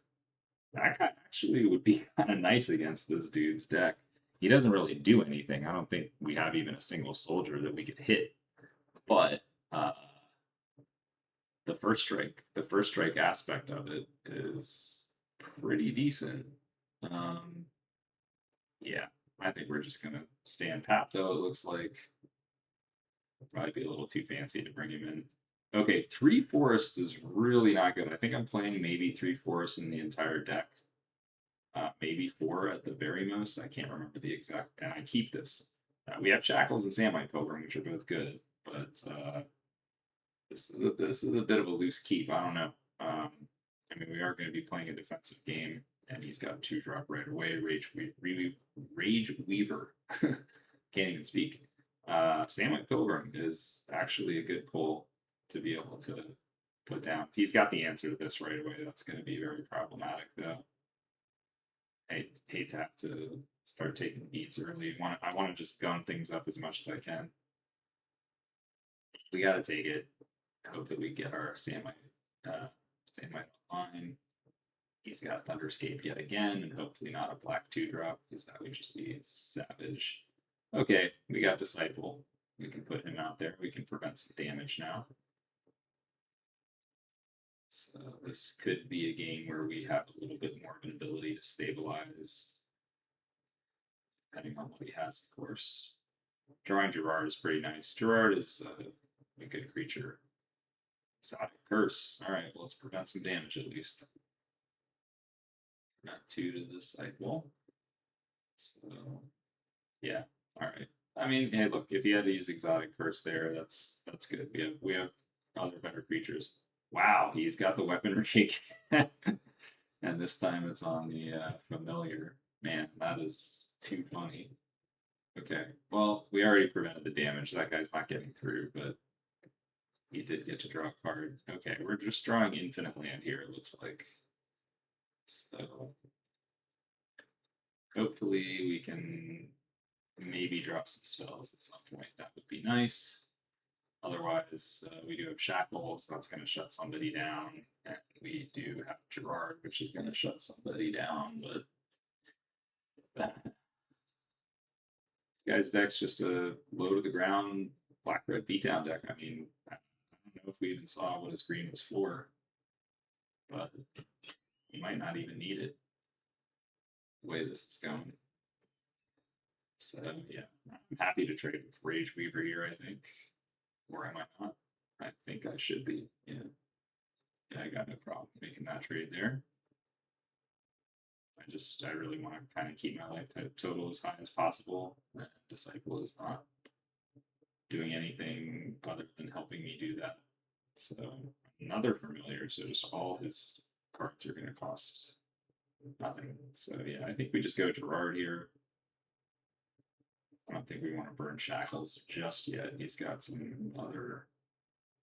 that guy actually would be kind of nice against this dude's deck. He doesn't really do anything. I don't think we have even a single soldier that we could hit. But the first strike aspect of it is pretty decent. Um, yeah, I think we're just gonna stand pat though. It looks like probably be a little too fancy to bring him in. Okay, 3 forests is really not good. I think I'm playing maybe 3 forests in the entire deck. Maybe 4 at the very most. I can't remember the exact. And I keep this. We have Shackles and Samite Pilgrim, which are both good, but this is a bit of a loose keep. I don't know. I mean, we are going to be playing a defensive game, and he's got 2-drop right away. Rage Weaver. Can't even speak. Samite Pilgrim is actually a good pull to be able to put down. If he's got the answer to this right away, that's going to be very problematic, though. I hate to have to start taking beats early. I want to just gun things up as much as I can. We got to take it. Hope that we get our Samite line. He's got Thunderscape yet again, and hopefully not a black 2-drop, because that would just be savage. Okay, we got Disciple. We can put him out there. We can prevent some damage now. So this could be a game where we have a little bit more of an ability to stabilize, depending on what he has, of course. Drawing Gerard is pretty nice. Gerard is a good creature. Exotic Curse. All right, well, let's prevent some damage at least. Not 2 to the Disciple. So Yeah. All right. I mean, hey, look, if he had to use exotic first there, that's good. We have other better creatures. Wow, he's got the weaponry again. And this time it's on the familiar. Man, that is too funny. Okay, well, we already prevented the damage. That guy's not getting through, but he did get to draw a card. Okay, we're just drawing infinite land here, it looks like. So hopefully we can maybe drop some spells at some point. That would be nice. Otherwise, we do have Shackles. That's going to shut somebody down. And we do have Gerard, which is going to shut somebody down. But this guy's deck's just a low to the ground black red beatdown deck. I mean, I don't know if we even saw what his green was for, but he might not even need it the way this is going. So, yeah, I'm happy to trade with Rage Weaver here, I think. Or am I not? I think I should be. Yeah. Yeah, I got no problem making that trade there. I really want to kind of keep my life total as high as possible. And Disciple is not doing anything other than helping me do that. So another familiar, so just all his cards are going to cost nothing. So yeah, I think we just go Gerard here. I don't think we want to burn Shackles just yet. He's got some other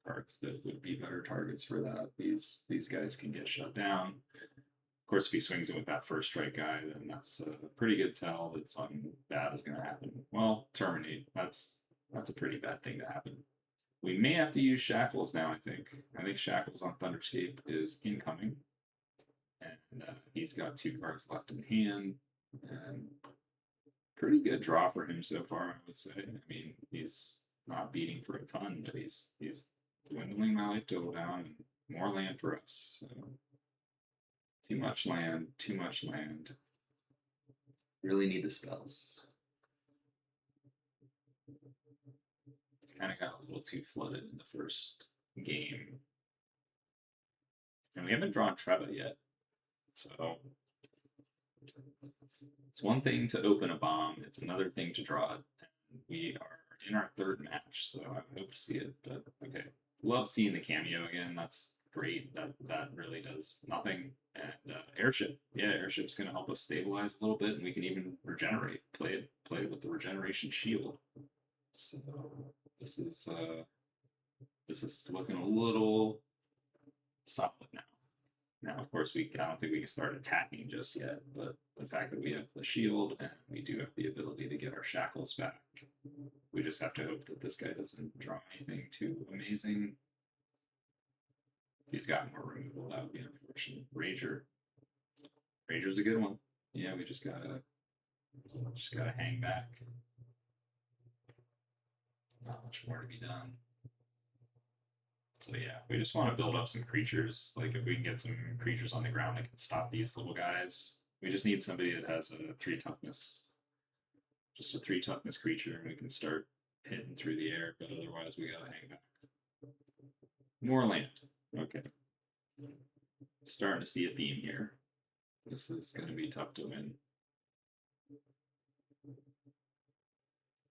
cards that would be better targets for that. These guys can get shut down. Of course, if he swings it with that first strike guy, then that's a pretty good tell that something bad is going to happen. Well, terminate. That's a pretty bad thing to happen. We may have to use Shackles now, I think. I think Shackles on Thunderscape is incoming. And he's got 2 cards left in hand. And pretty good draw for him so far, I would say. I mean, he's not beating for a ton, but he's dwindling my life total down and more land for us. So too much land, too much land. Really need the spells. Kind of got a little too flooded in the first game. And we haven't drawn Treva yet. So it's one thing to open a bomb, it's another thing to draw it. And we are in our 3rd match, so I hope to see it. But okay. Love seeing the cameo again. That's great. That really does nothing. And airship. Yeah, airship's gonna help us stabilize a little bit and we can even regenerate. Play it with the regeneration shield. So this is looking a little solid now. Now, of course, I don't think we can start attacking just yet, but the fact that we have the shield and we do have the ability to get our shackles back, we just have to hope that this guy doesn't draw anything too amazing. If he's got more removal, that would be unfortunate. Rager's a good one. Yeah, we just gotta hang back. Not much more to be done. So yeah, we just want to build up some creatures. Like if we can get some creatures on the ground that can stop these little guys. We just need somebody that has a 3 toughness. Just a 3 toughness creature, and we can start hitting through the air, but otherwise we gotta hang back. More land. Okay. Starting to see a theme here. This is gonna be tough to win.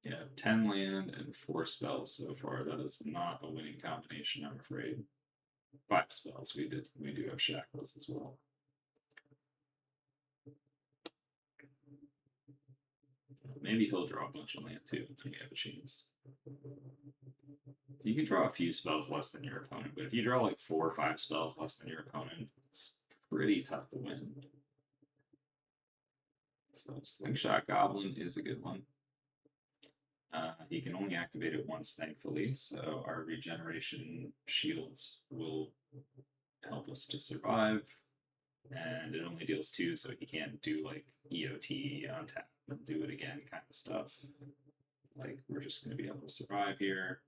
Yeah, 10 land and 4 spells so far. That is not a winning combination, I'm afraid. 5 spells. We do have shackles as well. Maybe he'll draw a bunch of land too, and we have a chance. You can draw a few spells less than your opponent, but if you draw like 4 or 5 spells less than your opponent, it's pretty tough to win. So Slingshot Goblin is a good one. He can only activate it once, thankfully, so our regeneration shields will help us to survive. And it only deals 2, so he can't do like EOT on tap and do it again kind of stuff. Like, we're just going to be able to survive here.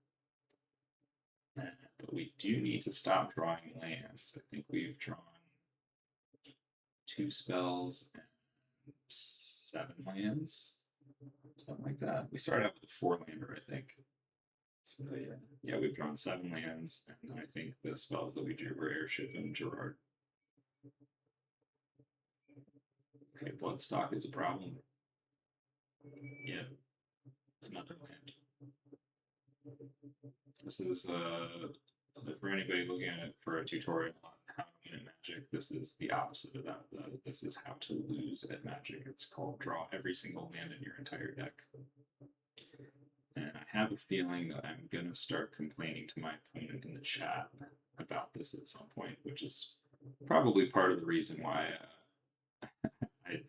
But we do need to stop drawing lands. I think we've drawn 2 spells and 7 lands. Something like that. We started out with a 4-lander, I think. So yeah, we've drawn 7 lands, and I think the spells that we drew were Airship and Gerard. Okay, Bloodstock is a problem. Yeah, another land. This is for anybody looking at it for a tutorial on how to win at Magic, this is the opposite of that. This is how to lose at Magic. It's called draw every single land in your entire deck. And I have a feeling that I'm gonna start complaining to my opponent in the chat about this at some point, which is probably part of the reason why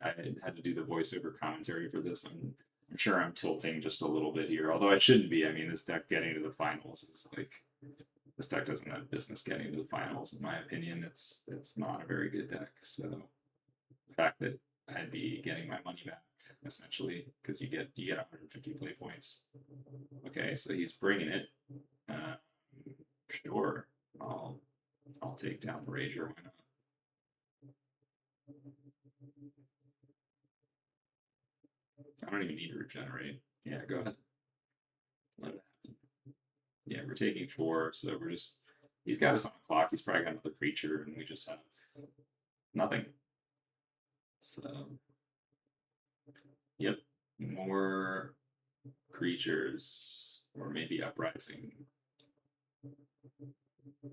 I had to do the voiceover commentary for this. I'm sure I'm tilting just a little bit here, although I shouldn't be. I mean, this deck getting to the finals is like, this deck doesn't have business getting to the finals, in my opinion. It's not a very good deck. So the fact that I'd be getting my money back essentially, because you get 150 play points. Okay, so he's bringing it. Sure, I'll take down the Rager. Why not? I don't even need to regenerate. Yeah, go ahead. Let it happen. Yeah, we're taking 4, so we're just. He's got us on the clock. He's probably got another creature, and we just have nothing. So, yep, more creatures, or maybe uprising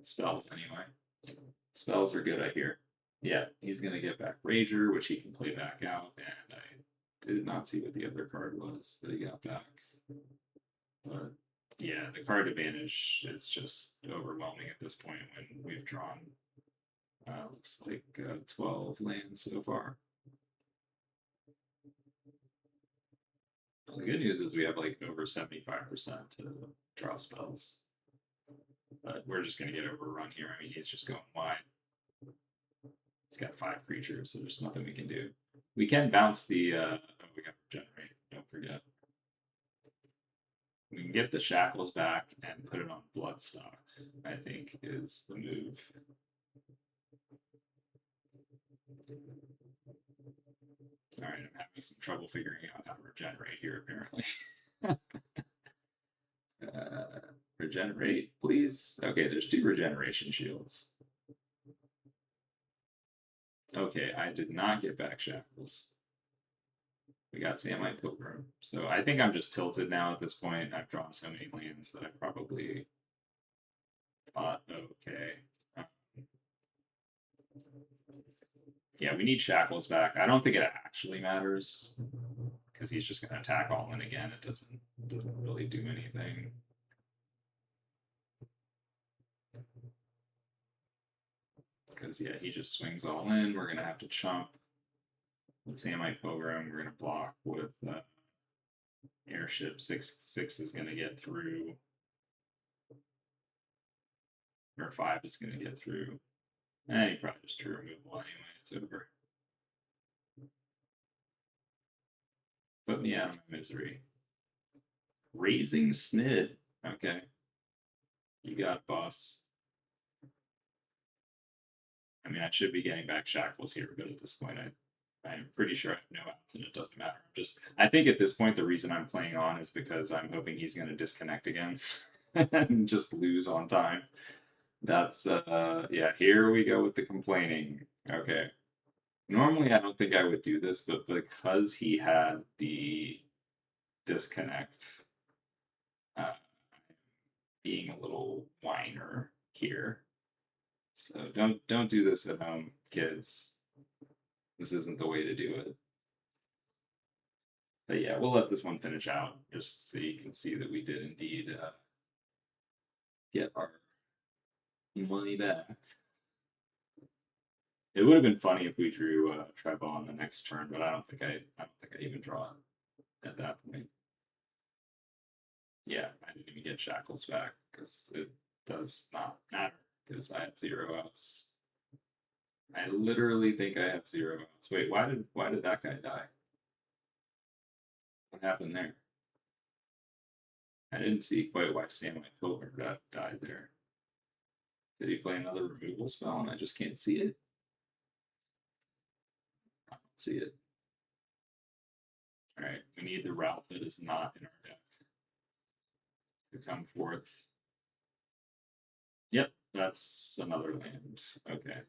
spells anyway. Spells are good, I hear. Yeah, he's gonna get back Rager, which he can play back out, and I did not see what the other card was that he got back. But yeah, the card advantage is just overwhelming at this point when we've drawn looks like 12 lands so far. Well, the good news is we have like over 75% to draw spells. But we're just going to get overrun here. I mean, he's just going wide. He's got 5 creatures, so there's nothing we can do. We can bounce the. Oh, we got to regenerate. Don't forget. We can get the shackles back and put it on Bloodstock, I think, is the move. All right, I'm having some trouble figuring out how to regenerate here, apparently. Regenerate, please. Okay, there's 2 regeneration shields. Okay, I did not get back shackles. We got Samite Pilgrim. So I think I'm just tilted now at this point. I've drawn so many lands that I probably thought, okay. Yeah, we need shackles back. I don't think it actually matters because he's just going to attack all in again. It doesn't really do anything. Because yeah, he just swings all in. We're going to have to chump. With Samite Pilgrim, we're going to block with Airship. 6/6 is going to get through. Or 5 is going to get through. And he probably just drew removal anyway. It's over. Put me out of my misery. Raising Snid. Okay. You got boss. I mean, I should be getting back Shackles here, but at this point, I'm pretty sure I have no outs, and it doesn't matter. I think at this point, the reason I'm playing on is because I'm hoping he's going to disconnect again and just lose on time. That's, yeah, here we go with the complaining. Okay. Normally, I don't think I would do this, but because he had the disconnect, being a little whiner here. So don't do this at home, kids. This isn't the way to do it. But yeah, we'll let this one finish out just so you can see that we did indeed get our money back. It would have been funny if we drew Treble on the next turn, but I don't think I even draw it at that point. Yeah, I didn't even get Shackles back because it does not matter because I have 0 outs. I literally think I have 0 outs. Wait, why did that guy die? What happened there? I didn't see quite why Samite Pilgrim died there. Did he play another removal spell and I just can't see it? I don't see it. Alright, we need the route that is not in our deck to come forth. Yep, that's another land. Okay.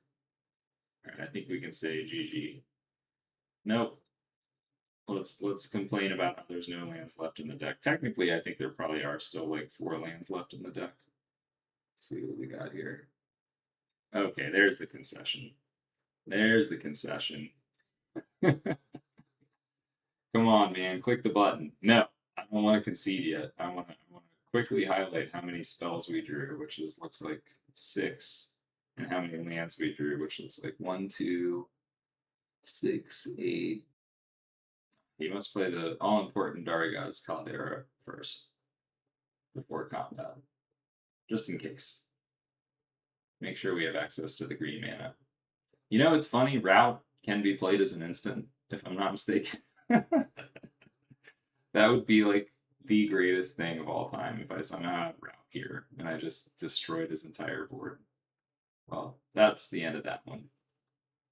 Alright, I think we can say GG. Nope. let's complain about how there's no lands left in the deck. Technically, I think there probably are still like 4 lands left in the deck. Let's see what we got here. Okay, there's the concession. There's the concession. Come on, man, click the button. No, I don't want to concede yet. I want to quickly highlight how many spells we drew, which is looks like 6, and how many lands we drew, which looks like 1, 2, 6, 8. He must play the all-important Darga's Caldera first before combat, just in case. Make sure we have access to the green mana. You know, it's funny. Route can be played as an instant, if I'm not mistaken. That would be like the greatest thing of all time if I somehow had Route here and I just destroyed his entire board. Well, that's the end of that one.